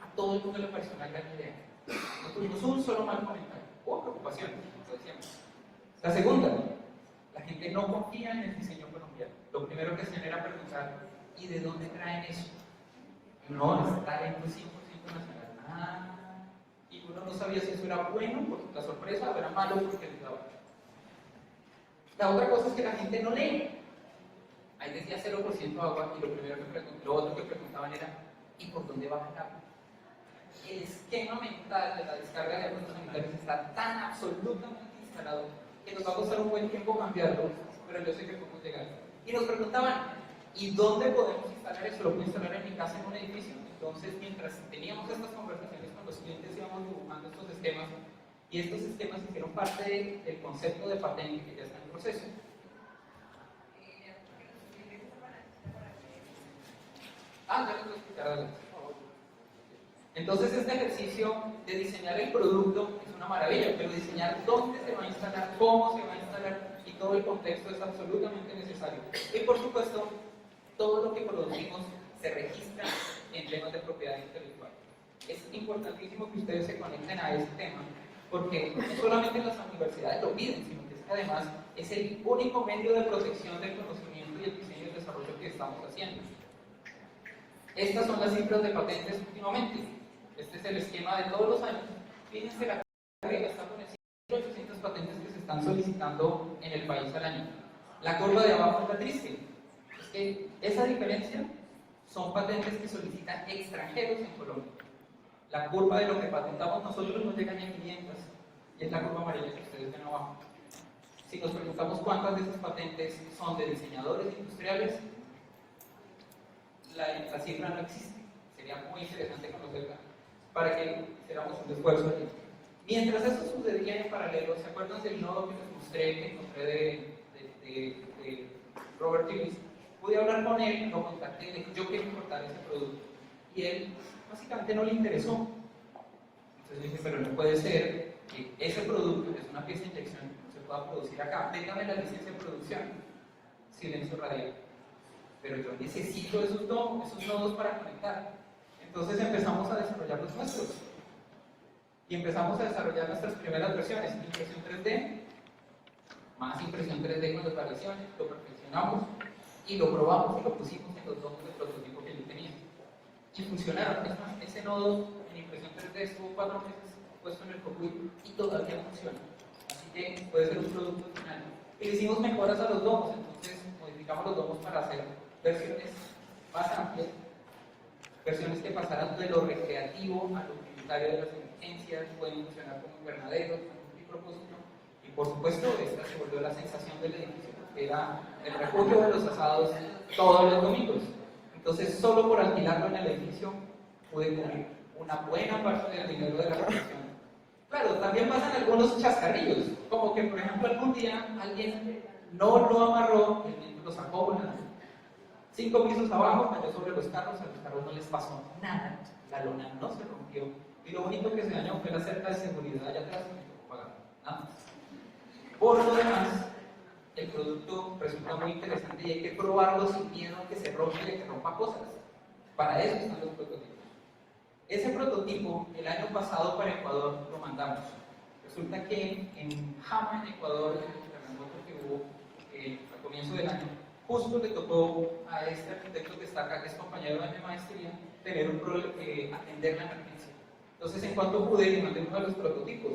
A: a todo el mundo le pareció una gran idea. No tuvimos un solo mal comentario o preocupación, como decíamos. La segunda, la gente no confía en el diseño colombiano. Lo primero que se genera es preguntar, ¿y de dónde traen eso? No, es talento 100% nacional. Y uno no sabía si eso era bueno por la sorpresa o era malo porque les daba. La otra cosa es que la gente no lee. Ahí decía 0% agua y lo otro que preguntaban era, ¿y por dónde baja el agua? El esquema mental de la descarga de aguas sanitarias está tan absolutamente instalado que nos va a costar un buen tiempo cambiarlo, pero yo sé que podemos llegar. Y nos preguntaban, ¿y dónde podemos instalar eso? Lo puedo instalar en mi casa en un edificio. Entonces, mientras teníamos estas conversaciones con los clientes, íbamos dibujando estos esquemas, y estos esquemas hicieron parte del concepto de patente que ya está en proceso. Ya les voy a explicar adelante. Entonces, este ejercicio de diseñar el producto es una maravilla, pero diseñar dónde se va a instalar, cómo se va a instalar y todo el contexto es absolutamente necesario. Y por supuesto, todo lo que producimos se registra en temas de propiedad intelectual. Es importantísimo que ustedes se conecten a este tema, porque no solamente las universidades lo piden, sino que además es el único medio de protección del conocimiento y el diseño y el desarrollo que estamos haciendo. Estas son las cifras de patentes últimamente. Este es el esquema de todos los años. Fíjense, la carga está con el 800 patentes que se están solicitando en el país al año. La curva de abajo es la triste. Es que esa diferencia son patentes que solicitan extranjeros en Colombia. La curva de lo que patentamos nosotros no llega ni a 500, y es la curva amarilla que ustedes ven abajo. Si nos preguntamos cuántas de esas patentes son de diseñadores industriales, la cifra no existe. Sería muy interesante conocerla para que hiciéramos un esfuerzo allí. Mientras eso sucedía en paralelo, ¿se acuerdan del nodo que les mostré, de Robert Gillis? Pude hablar con él, lo contacté, le dije, yo quiero importar ese producto. Y él básicamente no le interesó. Entonces le dije, pero no puede ser que ese producto, que es una pieza de inyección, se pueda producir acá. Véngame la licencia de producción. Silencio radial. Pero yo necesito esos nodos para conectar. Entonces empezamos a desarrollar los nuestros. Y empezamos a desarrollar nuestras primeras versiones, impresión 3D, más impresión 3D con las variaciones, lo perfeccionamos y lo probamos y lo pusimos en los nodos de prototipo que yo tenía. Y funcionaron. Es más, ese nodo en impresión 3D estuvo 4 meses puesto en el cockpit y todavía funciona. Así que puede ser un producto final. Y le hicimos mejoras a los domos, entonces modificamos los domos para hacer versiones más amplias, versiones que pasaran de lo recreativo a lo utilitario de las emergencias, pueden funcionar como invernaderos, como multipropósito, y por supuesto esta se volvió la sensación del edificio, porque era el refugio de los asados todos los domingos. Entonces, solo por alquilarlo en el edificio pude cubrir una buena parte del dinero de la producción. Claro, también pasan algunos chascarrillos, como que por ejemplo algún día alguien no lo amarró, el viento lo sacó volando. 5 pisos abajo, cayó sobre los carros, a los carros no les pasó nada, la lona no se rompió, y lo único que se dañó fue la cerca de seguridad allá atrás, y me tocó pagar, nada más. Por lo demás, el producto resulta muy interesante y hay que probarlo sin miedo a que se rompa y a que rompa cosas. Para eso están los prototipos. Ese prototipo, el año pasado para Ecuador, lo mandamos. Resulta que en Jama, en Ecuador, en el terremoto que hubo al comienzo del año, justo le tocó a este arquitecto que está acá, que es compañero de mi maestría, tener un problema, atender la emergencia. Entonces, en cuanto pude, le mandé uno de los prototipos.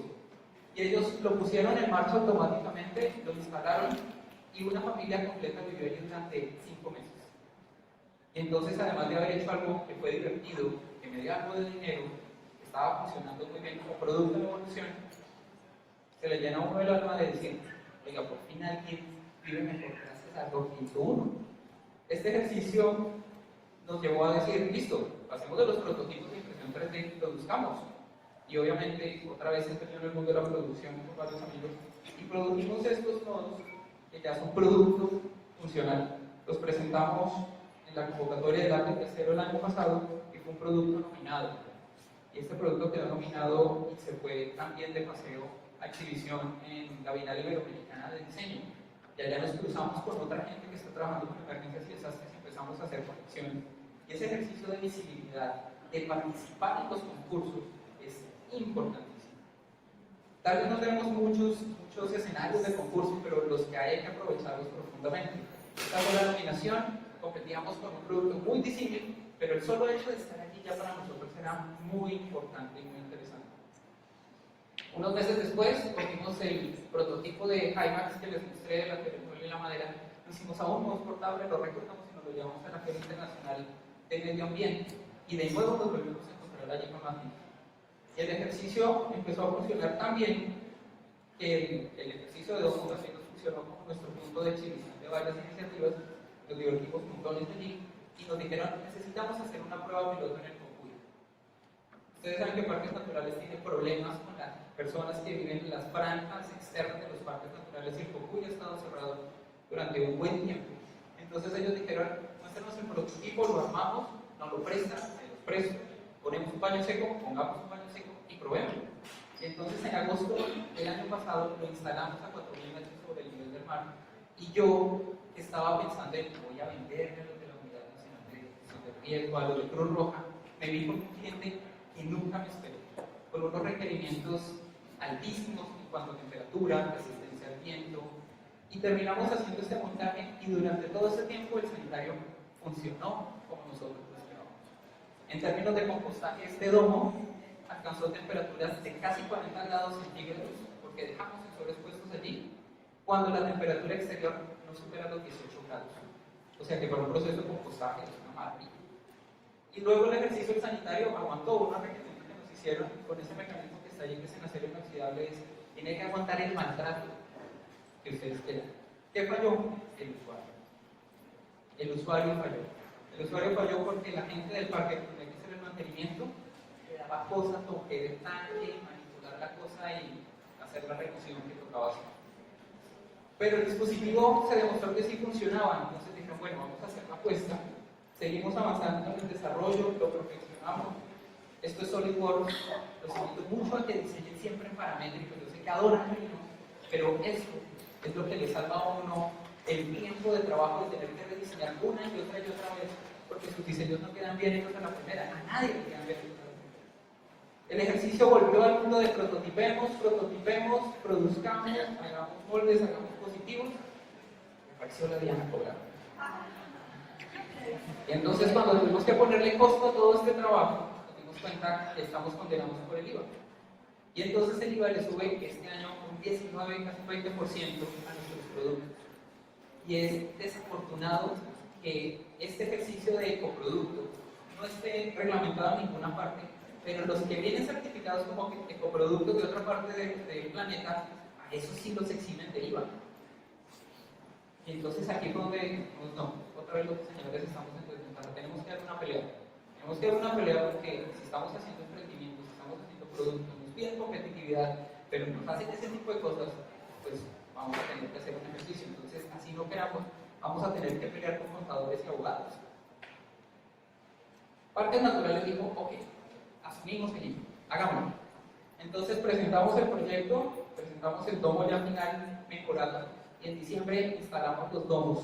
A: Y ellos lo pusieron en marcha automáticamente, lo instalaron, y una familia completa vivió allí durante 5 meses. Entonces, además de haber hecho algo que fue divertido, que me dio algo de dinero, que estaba funcionando muy bien como producto de evolución, se le llena a uno el alma de decir, oiga, por fin alguien vive mejor gracias a lo que hizo uno. Este ejercicio nos llevó a decir, listo, pasemos de los prototipos de impresión 3D y produzcamos. Y obviamente, otra vez entré en el mundo de la producción con varios amigos y produjimos estos nodos que ya son producto funcional. Los presentamos en la convocatoria del arte tercero el año pasado y fue un producto nominado. Y este producto quedó nominado y se fue también de paseo a exhibición en la Bienal Iberoamericana de Diseño. Y allá nos cruzamos con otra gente que está trabajando con emergencias y desastres y empezamos a hacer conexiones. Y ese ejercicio de visibilidad, de participar en los concursos, es importantísimo. Tal vez no tenemos muchos escenarios de concurso, pero los que hay que aprovecharlos profundamente. Esta fue la nominación, competíamos con un producto muy disímil, pero el solo hecho de estar aquí ya para nosotros era muy importante y muy interesante. Unos meses después, cogimos el prototipo de Himax que les mostré de la telefonía y la madera, lo hicimos aún más portable, lo recortamos y nos lo llevamos a la Feria Internacional de Medio Ambiente. Y de nuevo nos volvimos a encontrar allí con la gente. El ejercicio empezó a funcionar tan bien que el ejercicio de 2 fundaciones funcionó como nuestro punto de exhibición de varias iniciativas, nos divertimos montones de allí y nos dijeron, necesitamos hacer una prueba piloto en el Cocuy. Ustedes saben que Parques Naturales tiene problemas con las personas que viven en las franjas externas de los parques naturales y el Cocuy ha estado cerrado durante un buen tiempo. Entonces ellos dijeron, muéstrenos el prototipo, lo armamos, nos lo prestan, se los presto, ponemos un baño seco, pongamos un baño seco y probémoslo. Y entonces en agosto del año pasado lo instalamos a 4.000 metros sobre el nivel del mar y yo estaba pensando en voy a venderme los de la Unidad Nacional de Gestión de Riesgo, a los de Cruz Roja. Me vi con un cliente que nunca me esperó, con unos requerimientos altísimos en cuanto a temperatura, resistencia al viento, y terminamos haciendo este montaje y durante todo ese tiempo el sanitario funcionó como nosotros lo esperábamos. En términos de compostaje, este domo alcanzó temperaturas de casi 40 grados centígrados porque dejamos sensores puestos allí cuando la temperatura exterior no supera los 18 grados. O sea que para un proceso de compostaje es una maravilla. Y luego el ejercicio del sanitario aguantó una requerimiento que nos hicieron con ese mecanismo que está allí, que es en acero inoxidable, tiene que aguantar el maltrato que ustedes quieran. ¿Qué falló? El usuario. El usuario falló. El usuario falló porque la gente del parque que tenía que hacer el mantenimiento le daba cosas como que de tanque, manipular la cosa y hacer la remoción que tocaba hacer. Pero el dispositivo se demostró que sí funcionaba, entonces dijeron, bueno, vamos a hacer la apuesta. Seguimos avanzando en el desarrollo, lo perfeccionamos. Esto es SolidWorks, los invito mucho a que diseñen siempre en paramétricos. Yo sé que adoran Rhino, pero esto es lo que le salva a uno el tiempo de trabajo de tener que rediseñar una y otra vez, porque sus diseños no quedan bien hechos a la primera, a nadie le quedan bien hechos a la primera. El ejercicio volvió al mundo de prototipemos, produzcamos, hagamos moldes, hagamos positivos. Me pareció la Diana cobrar. Y entonces cuando tuvimos que ponerle costo a todo este trabajo, nos dimos cuenta que estamos condenados por el IVA. Y entonces el IVA le sube este año un 19, casi 20% a nuestros productos. Y es desafortunado que este ejercicio de ecoproducto no esté reglamentado en ninguna parte, pero los que vienen certificados como ecoproductos de otra parte del planeta, a esos sí los eximen de IVA. Y entonces aquí fue donde, pues no, otra vez los señores estamos en desventaja, tenemos que dar una pelea. Tenemos que dar una pelea porque si estamos haciendo emprendimientos, si estamos haciendo productos, nos piden competitividad, pero nos hacen ese tipo de cosas, pues vamos a tener que hacer un ejercicio. Entonces, así no queramos, vamos a tener que pelear con contadores y abogados. Parques Naturales dijo, ok, asumimos que hagámoslo. Entonces presentamos el proyecto, presentamos el domo ya final mejorado y en diciembre instalamos los domos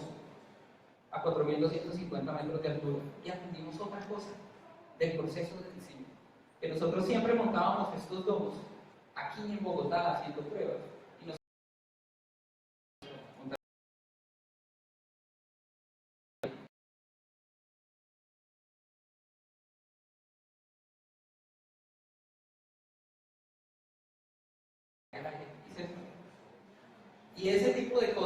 A: a 4.250 metros de altura y aprendimos otra cosa del proceso de diseño, que nosotros siempre montábamos estos domos aquí en Bogotá haciendo pruebas y nos y ese tipo de cosas.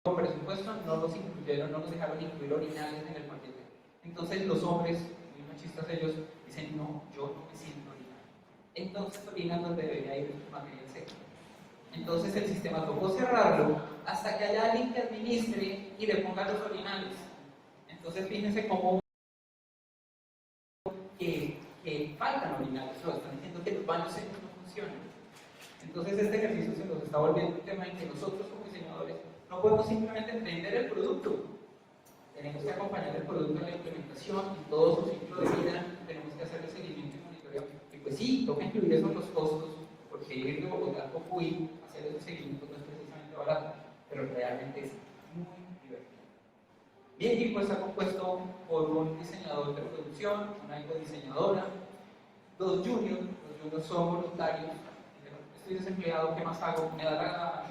A: Presupuesto no los incluyeron, no nos dejaron incluir orinales en el paquete. Entonces los hombres, muy machistas ellos, dicen, no, yo no me siento orinar. Entonces orinan donde debería ir el material seco. Entonces el sistema tocó cerrarlo hasta que haya alguien que administre y le ponga los orinales. Entonces fíjense cómo que faltan orinales, lo están diciendo que los baños secos no funcionan. Entonces este ejercicio se nos está volviendo un tema en que nosotros como diseñadores no podemos simplemente vender el producto. Tenemos que acompañar el producto en la implementación, en todo su ciclo de vida, tenemos que hacerle seguimiento y monitoreo. Y pues sí, toca incluir eso en los costos, porque ir de Bogotá a Cocuy, hacer ese seguimiento no es precisamente barato, pero realmente es muy divertido. Mi equipo está compuesto por un diseñador de producción, una ecodiseñadora, 2 juniors, los juniors son voluntarios. Estoy desempleado, ¿qué más hago? Me da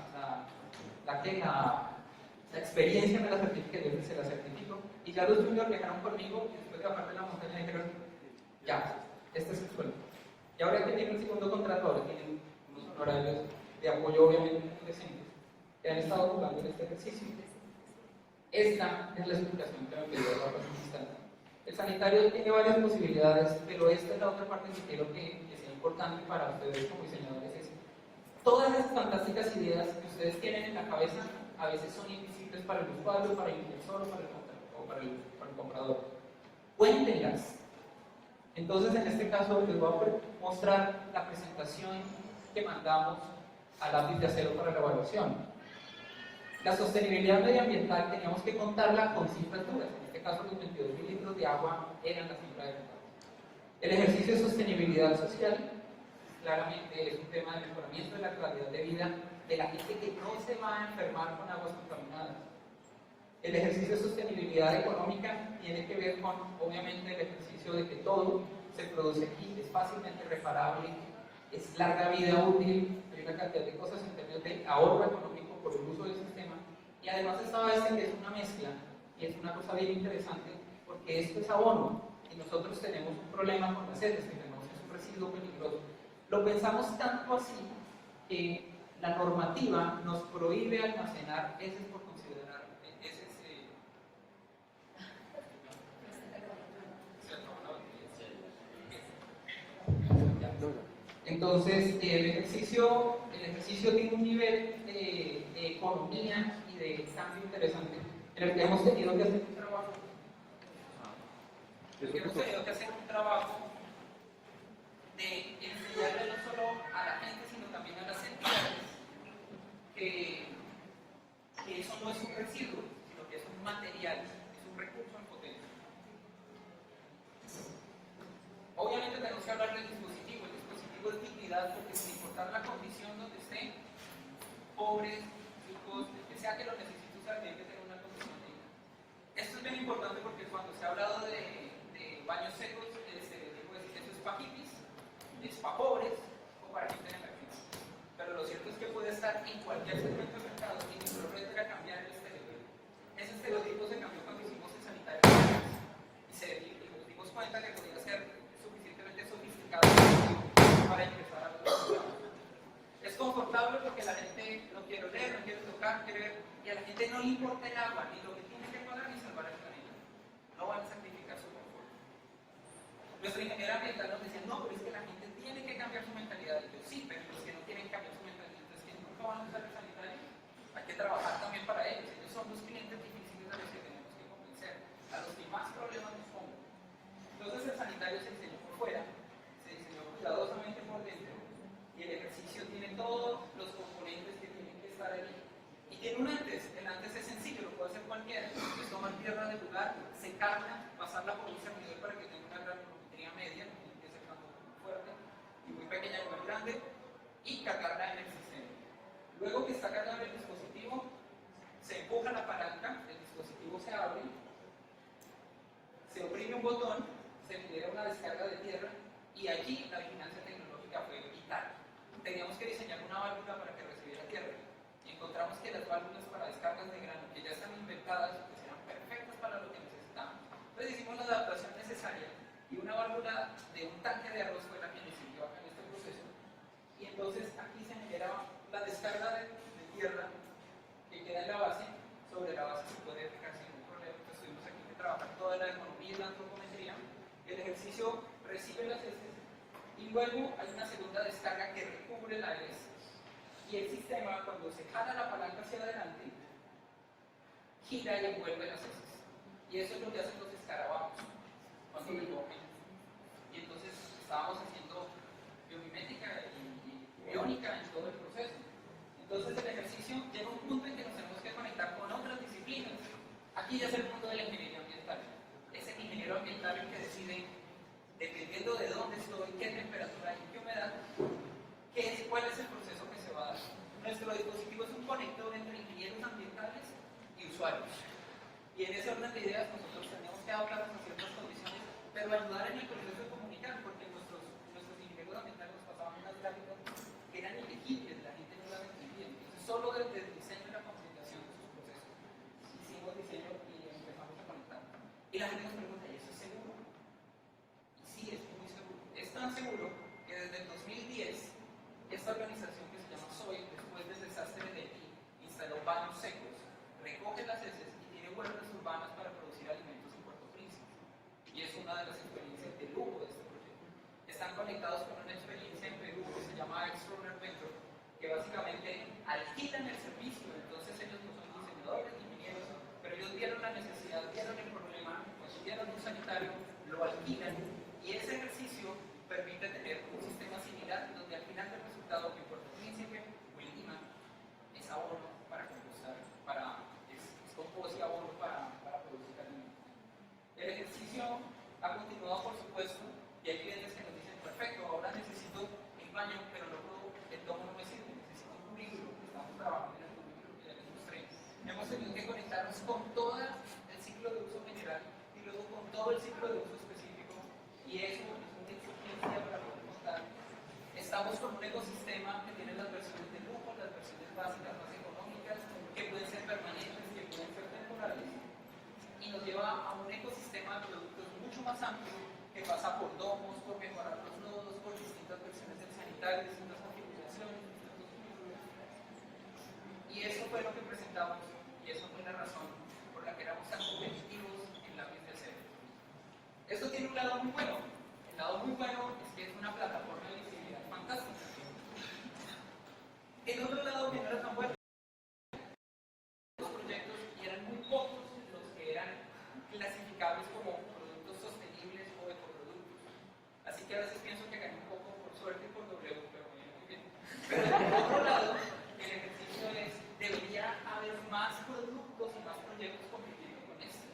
A: la experiencia, me la certifica, yo se la certifico. Y ya los juniors viajaron conmigo y después de bajar de la montaña dijeron, ya, este es el sueldo. Y ahora que tienen el segundo contrato, ahora tienen unos honorarios de apoyo obviamente muy decentes, que han estado jugando en este ejercicio. Esta es la explicación que me pidió la representante. El sanitario tiene varias posibilidades, pero esta es la otra parte que quiero que sea importante para ustedes como diseñadores. Es todas esas fantásticas ideas que ustedes tienen en la cabeza a veces son invisibles para el usuario, para el inversor o para el comprador. Cuéntenlas. Entonces, en este caso, les voy a mostrar la presentación que mandamos al lápiz de acero para la evaluación. La sostenibilidad medioambiental teníamos que contarla con cifras duras. En este caso, los 22.000 litros de agua eran la cifra de contar. El ejercicio de sostenibilidad social claramente es un tema de mejoramiento de la calidad de vida de la gente que no se va a enfermar con aguas contaminadas. El ejercicio de sostenibilidad económica tiene que ver con, obviamente, el ejercicio de que todo se produce aquí, es fácilmente reparable, es larga vida útil, hay una cantidad de cosas en términos de ahorro económico por el uso del sistema, y además esta vez que es una mezcla, y es una cosa bien interesante, porque esto es abono, y nosotros tenemos un problema con las heces, que tenemos que es un residuo peligroso. Lo pensamos tanto así que la normativa nos prohíbe almacenar heces por considerar heces. Entonces, el ejercicio tiene un nivel de economía y de cambio interesante en el que hemos tenido que hacer un trabajo. De enseñarle no solo a la gente, sino también a las entidades que eso no es un residuo, sino que es un material, es un recurso en potencia. Obviamente tenemos que hablar del dispositivo. El dispositivo es dignidad, porque sin importar la condición donde estén, pobres, ricos, el que sea que lo necesite usar, tiene que tener una condición digna. Esto es bien importante porque cuando se ha hablado de baños secos, el estereotipo es que eso es para hippies, es para pobres o para gente emergente. Pero lo cierto es que puede estar en cualquier segmento de mercado y nuestro reto era cambiar el estereotipo. Ese estereotipo se cambió cuando hicimos el sanitario y nos dimos cuenta que podía ser suficientemente sofisticado para ingresar a los mercados. Es confortable porque la gente no quiere oler, no quiere tocar, quiere ver, y a la gente no le importa el agua, ni lo que tiene que pagar, ni salvar el planeta. No van a sacrificar su confort. Nuestra ingeniera ambiental nos decía, no, pero es que la gente tiene que cambiar su mentalidad. Y yo, sí, pero los que no tienen que cambiar su mentalidad, entonces que nunca van a usar el sanitario, hay que trabajar también para ellos. Ellos son los clientes difíciles a los que tenemos que convencer, a los que más problemas nos pongan. Entonces el sanitario se diseñó por fuera, se diseñó cuidadosamente por dentro, y el ejercicio tiene todos los componentes que tienen que estar ahí. Y tiene un antes, el antes es sencillo, lo puede hacer cualquiera. Es tomar tierra del lugar, secarla, pasarla por un servidor para que tenga una granulometría media, no tiene que ser tanto muy fuerte, y muy pequeña y muy grande, y cargarla en el sistema. Luego que está cargado el dispositivo, se empuja la palanca, el dispositivo se abre, se oprime un botón, se libera una descarga de tierra, y allí la vigilancia tecnológica fue vital. Teníamos que diseñar una válvula para que recibiera tierra, y encontramos que las válvulas para descargas de grano, que ya están inventadas, pues eran perfectas para lo que necesitábamos. Entonces hicimos la adaptación necesaria, y una válvula de un tanque de arroz fue la que nos sirvió acá en este proceso. Y entonces aquí se genera la descarga de tierra que queda en la base. Sobre la base se puede fijar sin ningún problema. Entonces tuvimos aquí que trabajar toda la economía y la antropometría. El ejercicio recibe las heces y luego hay una segunda descarga que recubre la heces. Y el sistema, cuando se jala la palanca hacia adelante, gira y envuelve las heces. Y eso es lo que hacen los escarabajos cuando recogen. Y entonces estábamos haciendo biomimética y biónica en todo el Entonces el ejercicio llega a un punto en que nos tenemos que conectar con otras disciplinas. Aquí ya es el mundo de la ingeniería ambiental. Es el ingeniero ambiental el que decide, dependiendo de dónde estoy, qué temperatura hay, qué humedad, cuál es el proceso que se va a dar. Nuestro dispositivo es un conector entre ingenieros ambientales y usuarios. Y en ese orden de ideas nosotros tenemos que adaptarnos a ciertas condiciones, pero ayudar en el proceso de comunicar, porque nuestros ingenieros ambientales nos pasaban unas gráficas que eran ilegibles, la gente no las entendía. Entonces, solo desde el diseño y la comunicación de sus procesos, hicimos diseño y empezamos a conectar. Y la gente nos pregunta, ¿y eso es seguro? Y sí, es muy seguro. Es tan seguro que desde el 2010, esta organización que se llama SOI, después del desastre de Haití, instaló baños secos, recoge las heces y tiene huertas urbanas para producir alimentos en Puerto Príncipe. Y es una de las experiencias de lujo de este proyecto. Están conectados con una experiencia en Perú que se llama Extraordinary Venture, que básicamente alquilan el servicio. Entonces ellos no son diseñadores ni ingenieros, pero ellos vieron la necesidad, vieron el problema, consiguieron un sanitario, lo alquilan y ese ejercicio permite tener un sistema similar donde al final del resultado que Puerto Príncipe o en Lima es abono para compostar, es compost y abono para producir alimentos. El ejercicio ha continuado, por supuesto, y hay clientes que nos dicen, perfecto, ahora necesito el baño, pero el tomo no me sirve, necesito un cubículo, estamos trabajando en el cubículo que ya les mostré. Hemos tenido que conectarnos con todo el ciclo de uso general y luego con todo el ciclo de uso específico, y eso es una exigencia para poder contar. Estamos con un ecosistema que tiene las versiones de lujo, las versiones básicas más económicas, que pueden ser permanentes, que pueden ser temporales, y nos lleva a un ecosistema de productos mucho más amplio que pasa por domos, por mejorar los nodos, por distintas versiones del sanitario, distintas configuraciones, distintos cúmulos. Y eso fue lo que presentamos y eso fue la razón por la que éramos tan competitivos en la de cero. Esto tiene un lado muy bueno. El lado muy bueno es que es una plataforma de visibilidad fantástica. El otro lado que no era tan bueno, los proyectos, y eran muy pocos los que eran clasificables como productos sostenibles o ecoproductos. Así que a veces pienso que gané un poco por suerte y por W, pero muy bien. Pero por otro lado, el ejercicio es, debería haber más productos y más proyectos compitiendo con esto.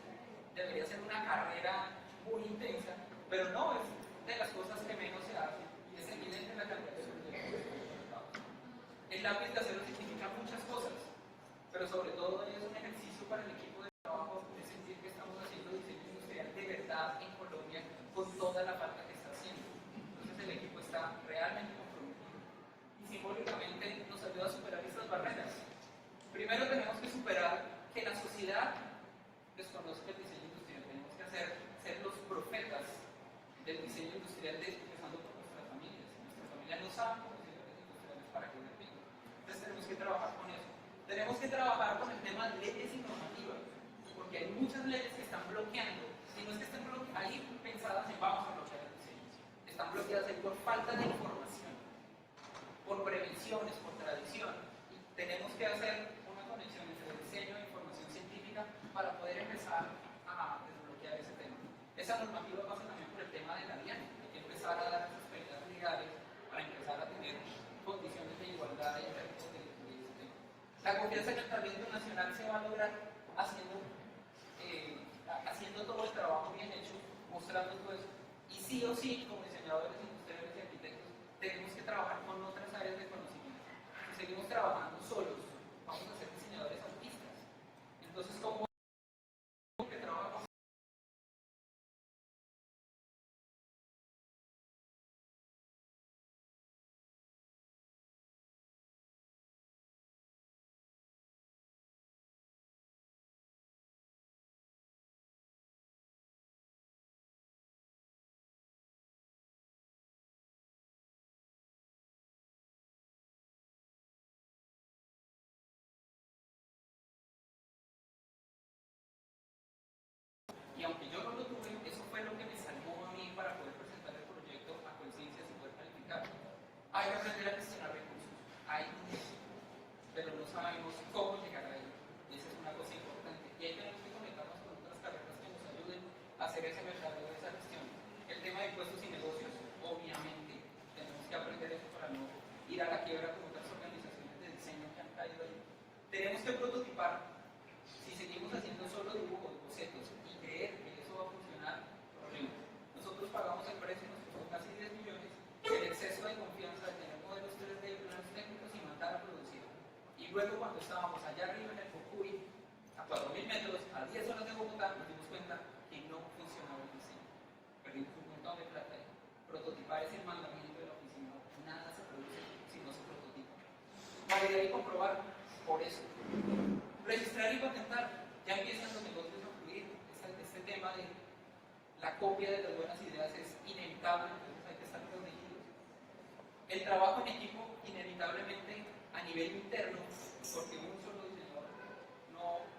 A: Debería ser una carrera muy intensa, pero no, es de las cosas que menos se hacen y es evidente la cantidad de proyectos. El lápiz de acero significa muchas cosas, pero sobre todo es un ejercicio para el equipo de trabajo de sentir que estamos haciendo diseño industrial de verdad en Colombia con toda la falta que está haciendo. Entonces el equipo está realmente comprometido y simbólicamente nos ayuda a superar estas barreras. Primero tenemos que superar que la sociedad desconozca el diseño industrial. Tenemos que ser los profetas del diseño industrial, empezando por nuestras familias. Nuestras familias no saben cómo diseñar industriales para que les digan. Entonces tenemos que trabajar con eso. Tenemos que trabajar con el tema de leyes y normativas, porque hay muchas leyes que están bloqueando. Si no es que estén ahí pensadas en vamos a bloquear el diseño, están bloqueadas ahí por falta de información, por prevenciones, por tradición. Y tenemos que hacer una conexión entre diseño e información científica para poder empezar a desbloquear ese tema. Esa normativa pasa también por el tema de la DIAN. Hay que empezar a dar esas peleas legales para empezar a tener condiciones de igualdad en términos de ese tema. La confianza en el talento nacional se va a lograr haciendo todo el trabajo bien hecho, mostrando todo eso. Y sí o sí, como diseñadores industriales y arquitectos, tenemos que trabajar con otras áreas de conocimiento. Si seguimos trabajando solos, vamos a ser diseñadores autistas. Entonces, ¿cómo luego cuando estábamos allá arriba en el Cocuy, a 4.000 metros, a 10 horas de Bogotá, nos dimos cuenta que no funcionaba el diseño. Perdimos un montón de plata ahí. Prototipar es el mandamiento de la oficina. Nada se produce si no se prototipa. Validar y comprobar. Por eso. Registrar y patentar. Ya empiezan los negocios a fluir. Este tema de la copia de las buenas ideas es inevitable, entonces hay que estar protegidos. El trabajo en equipo, inevitablemente, a nivel interno, porque un solo diseñador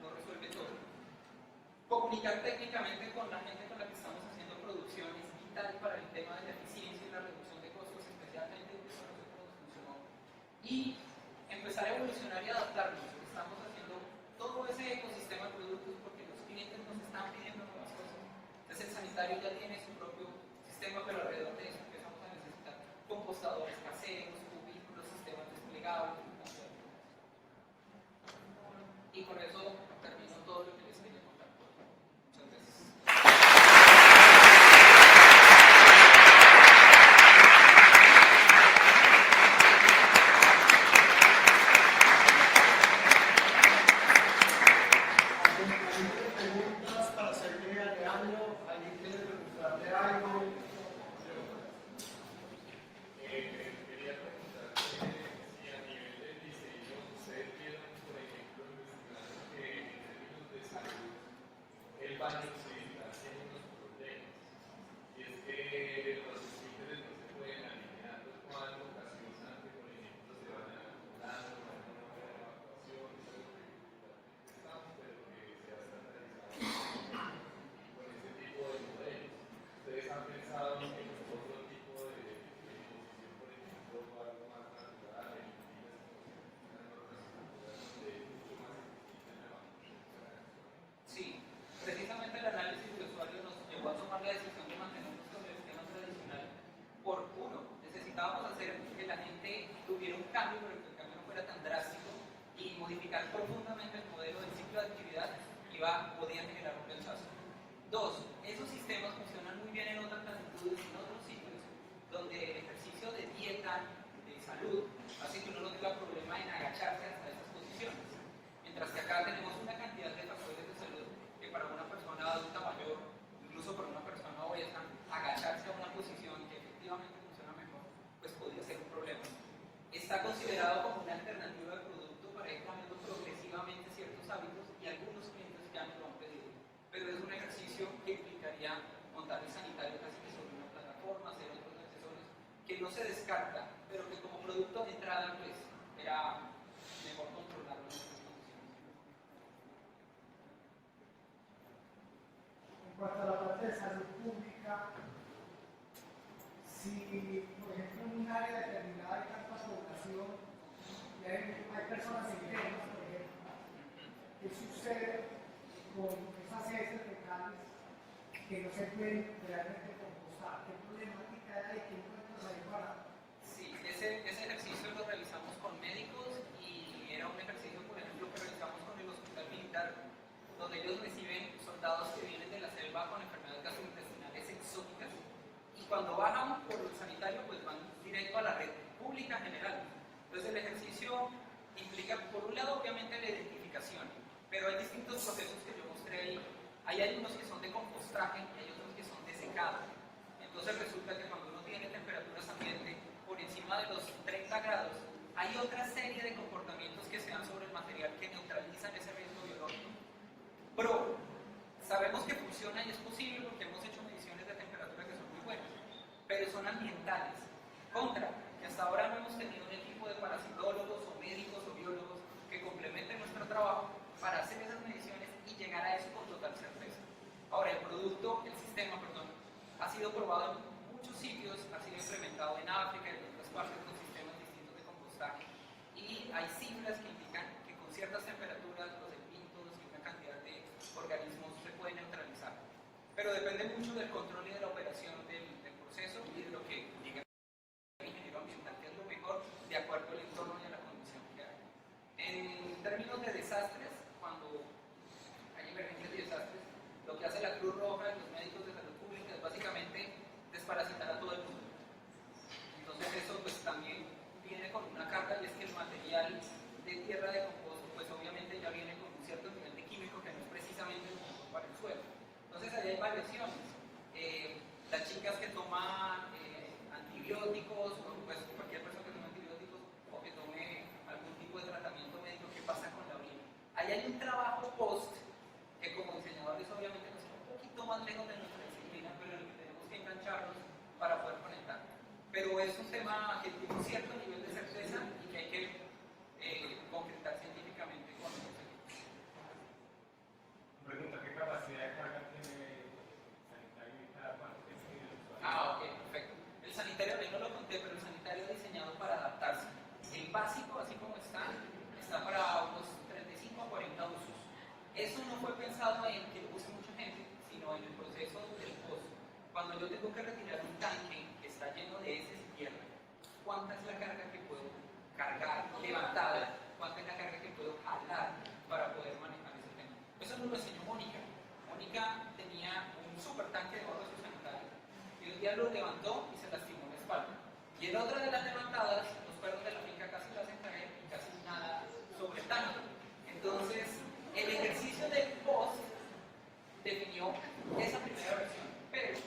A: no resuelve todo. Comunicar técnicamente con la gente con la que estamos haciendo producción es vital para el tema de la eficiencia y la reducción de costos, especialmente en que nosotros nos funcionó. Y empezar a evolucionar y adaptarnos. Estamos haciendo todo ese ecosistema de productos porque los clientes nos están pidiendo nuevas cosas. Entonces el sanitario ya tiene su propio sistema, pero alrededor de eso empezamos a necesitar compostadores caseros, cubículos, sistemas desplegables. Y con eso termino todo lo que les quería contar. Muchas gracias.
B: Preguntas para hacerle a Leandro. ¿Alguien quiere preguntarle algo?
E: Quería preguntarte si a nivel del diseño ustedes vieron, por ejemplo, investigando que en términos de salud el baño occidental tiene unos problemas. Y es que los esfínteres no se pueden alinear, los cuales ocasionan que, por ejemplo, se vayan acumulando, vayan a una evacuación, eso es lo que estamos, pero que se ha estandarizado con este tipo de modelos. ¿Ustedes han pensado en otro tipo de posición, por ejemplo, algo más natural, en otras estructuras donde es mucho más eficiente la evacuación?
A: Sí, precisamente el análisis de usuario nos llevó a tomar la decisión de mantenernos con el esquema tradicional. Por uno, necesitábamos hacer que la gente tuviera un cambio, pero que el cambio no fuera tan drástico, y modificar profundamente el modelo del ciclo de actividad podía generar un rechazo. Dos, esos sistemas funcionan muy bien en otras latitudes, en otros sitios, donde el ejercicio de dieta, de salud, hace que uno no tenga problema en agacharse hasta esas posiciones. Mientras que acá tenemos una cantidad de factores de salud que para una persona adulta mayor, incluso para una persona obesa, agacharse a una posición que efectivamente funciona mejor, pues podría ser un problema. Está considerado como una alternativa de producto para ir cambiando progresivamente ciertos hábitos y algunos clientes ya nos lo han pedido. Pero es un ejercicio que implicaría montar el sanitario casi que sobre una plataforma, hacer otros accesorios, que no se descarta, pero que como producto de entrada pues era mejor controlarlo en estas condiciones.
F: En cuanto a la parte de salud pública, si, por ejemplo, en un área determinada hay tanta población y hay personas enfermas, por ejemplo, ¿qué sucede con esas heces fecales que no se pueden realmente compostar? ¿Qué problemática hay? ¿Qué encuentras ahí para?
A: Sí, ese ejercicio lo realizamos con médicos y era un ejercicio, por ejemplo, que realizamos con el Hospital Militar, donde ellos reciben soldados que vienen de la selva con enfermedades gastrointestinales exóticas y cuando bajan por el sanitario pues van directo a la red pública general. Entonces el ejercicio implica, por un lado, obviamente la identificación, pero hay distintos procesos que yo mostré ahí. Hay algunos que son de compostaje y hay otros que son de secado. Entonces resulta que cuando uno tiene temperaturas ambiente por encima de los 30 grados, hay otra serie de comportamientos que se dan sobre el material que neutralizan ese riesgo biológico. Pro, sabemos que funciona y es posible porque hemos hecho mediciones de temperatura que son muy buenas, pero son ambientales. Contra, que hasta ahora no hemos tenido un equipo de parasitólogos o médicos o biólogos que complementen nuestro trabajo para hacer esas mediciones y llegar a eso con total certeza. Ahora, el sistema, ha sido probado en muchos sitios, ha sido implementado en África y en otras partes con sistemas distintos de compostaje y hay cifras que indican que con ciertas temperaturas los pintos y una cantidad de organismos se pueden neutralizar. Pero depende mucho del control y de la operación del proceso y de lo que diga el ingeniero ambiental, que es lo mejor de acuerdo al entorno y a la condición que hay. En términos de desastres, cuando hay emergencias y desastres, lo que hace la Cruz Roja y los médicos de salud pública es básicamente desparasitar a todo el mundo. antibióticos, o pues cualquier persona que tome antibióticos o que tome algún tipo de tratamiento médico, ¿qué pasa con la orina? Ahí hay un trabajo post que como diseñadores obviamente nos queda un poquito más lejos de nuestra disciplina, pero en el que tenemos que engancharnos para poder conectar. Pero es un tema que tiene un cierto nivel de certeza y que hay que concretar científicamente con los equipos.
E: Pregunta, ¿qué capacidad de carga tiene el sanitario y cada cuánto tiene que ir el usuario?
A: Ok, perfecto. El sanitario, ahí no lo conté, pero el sanitario es diseñado para adaptarse. El básico, así como está para unos 35 a 40 usos. Eso no fue pensado en que lo use mucha gente, sino en el proceso del post. Cuando yo tengo que retirar un tanque que está lleno de heces y tierra, ¿cuánta es la carga que puedo cargar levantada? ¿Cuánta es la carga que puedo jalar para poder manejar ese tema? Eso nos lo enseñó Mónica. Mónica tenía un super tanque de ahorro de su sanitario y un día lo levantó y se lastimó la espalda. Y en otra de las levantadas, los perros de la finca casi lo hacen caer y casi nada sobre el tanque. Entonces, el ejercicio del post definió esa primera versión. Pero,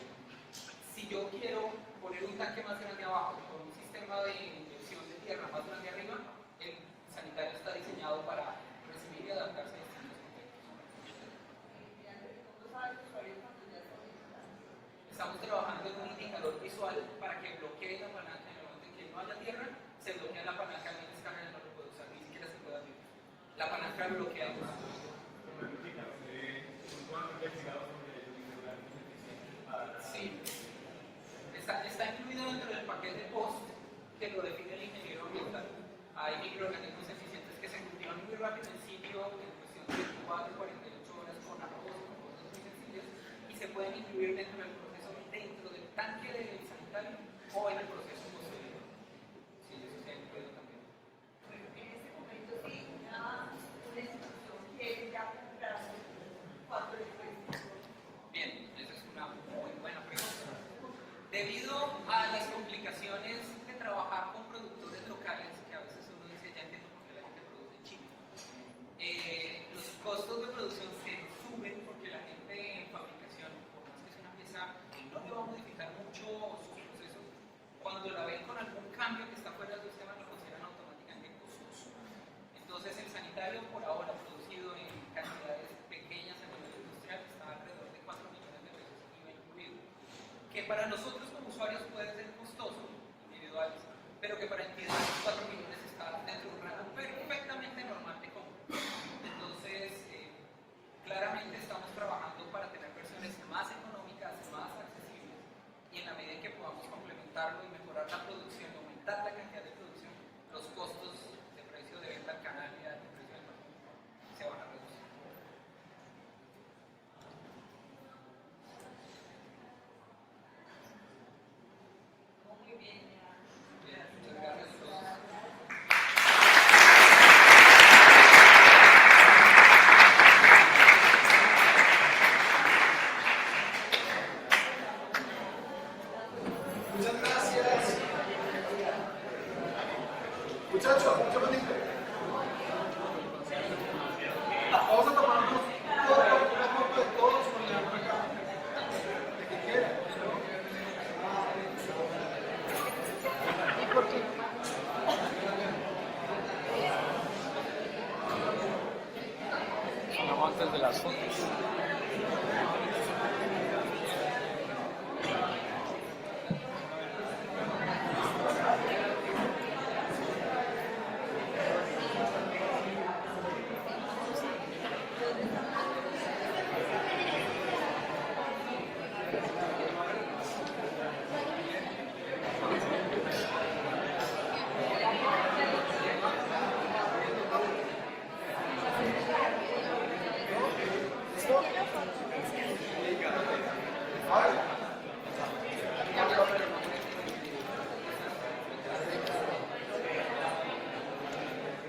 A: si yo quiero poner un tanque más grande abajo con un sistema de inyección de tierra más grande arriba, el sanitario está diseñado para recibir y adaptarse a distintos contextos. Estamos trabajando en un indicador visual para que bloquee la palanca en el momento en que no haya tierra, se bloquea la palanca, no descarga y no lo puede usar, ni siquiera se puede abrir. La palanca bloquea el uso. Sí, está incluido dentro del paquete post que lo define el ingeniero ambiental. Hay microorganismos eficientes que se cultivan muy rápido en sitio, en cuestión de 24 48 horas con arroz, con cosas muy sencillas, y se pueden incluir dentro del proceso, dentro del tanque del sanitario o en el proceso posterior. Sí, eso se ha incluido también.
G: Bueno, en este momento sí, una institución que ya compraron cuánto le cuesta.
A: Bien, esa es una muy buena pregunta. Debido a las complicaciones de trabajar con productores locales, que a veces uno dice, ya entiendo por qué la gente produce en China, los costos de producción se suben porque la gente en fabricación, por más que sea una pieza que no le va a modificar mucho sus procesos, cuando la ven con algún cambio que está fuera del sistema, lo consideran automáticamente costoso. Entonces, el sanitario, por ahora, producido en cantidades pequeñas a nivel industrial, está alrededor de 4 millones de pesos IVA incluido. Que para nosotros como usuarios puede ser costoso, individuales, pero que para entidades 4 millones está dentro de un rango perfectamente normal de compra. Entonces, claramente estamos trabajando para tener versiones más económicas, más accesibles, y en la medida en que podamos complementarlo y mejorar la producción, aumentar la cantidad de producción, los costos de precio de venta al canal y de precio del mercado se van a reducir.
G: Muy bien, ya.
A: Bien, muchas gracias a todos.
B: Muchas gracias. Muchachos, mucho bonito. Vamos a tomarnos una foto de todos con la acá. De que quieran.
A: Antes de las fotos.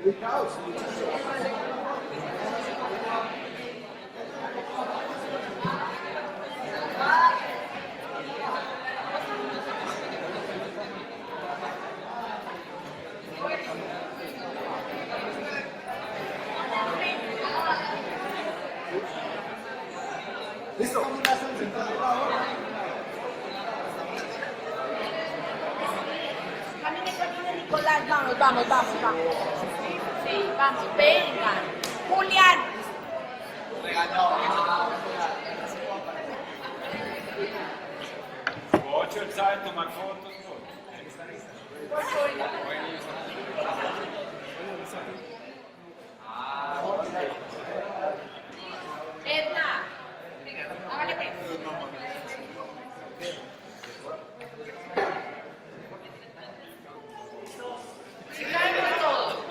B: Ubicados. ¿Listo?
H: Vamos, vamos, vamos, vamos. Sí, vamos, venga. Julián.
D: Ocho, él sabe tomar fotos.
H: Edna. Hágale pues. Sí, claro, de todo.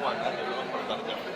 I: Juan, te lo voy a cortar ya.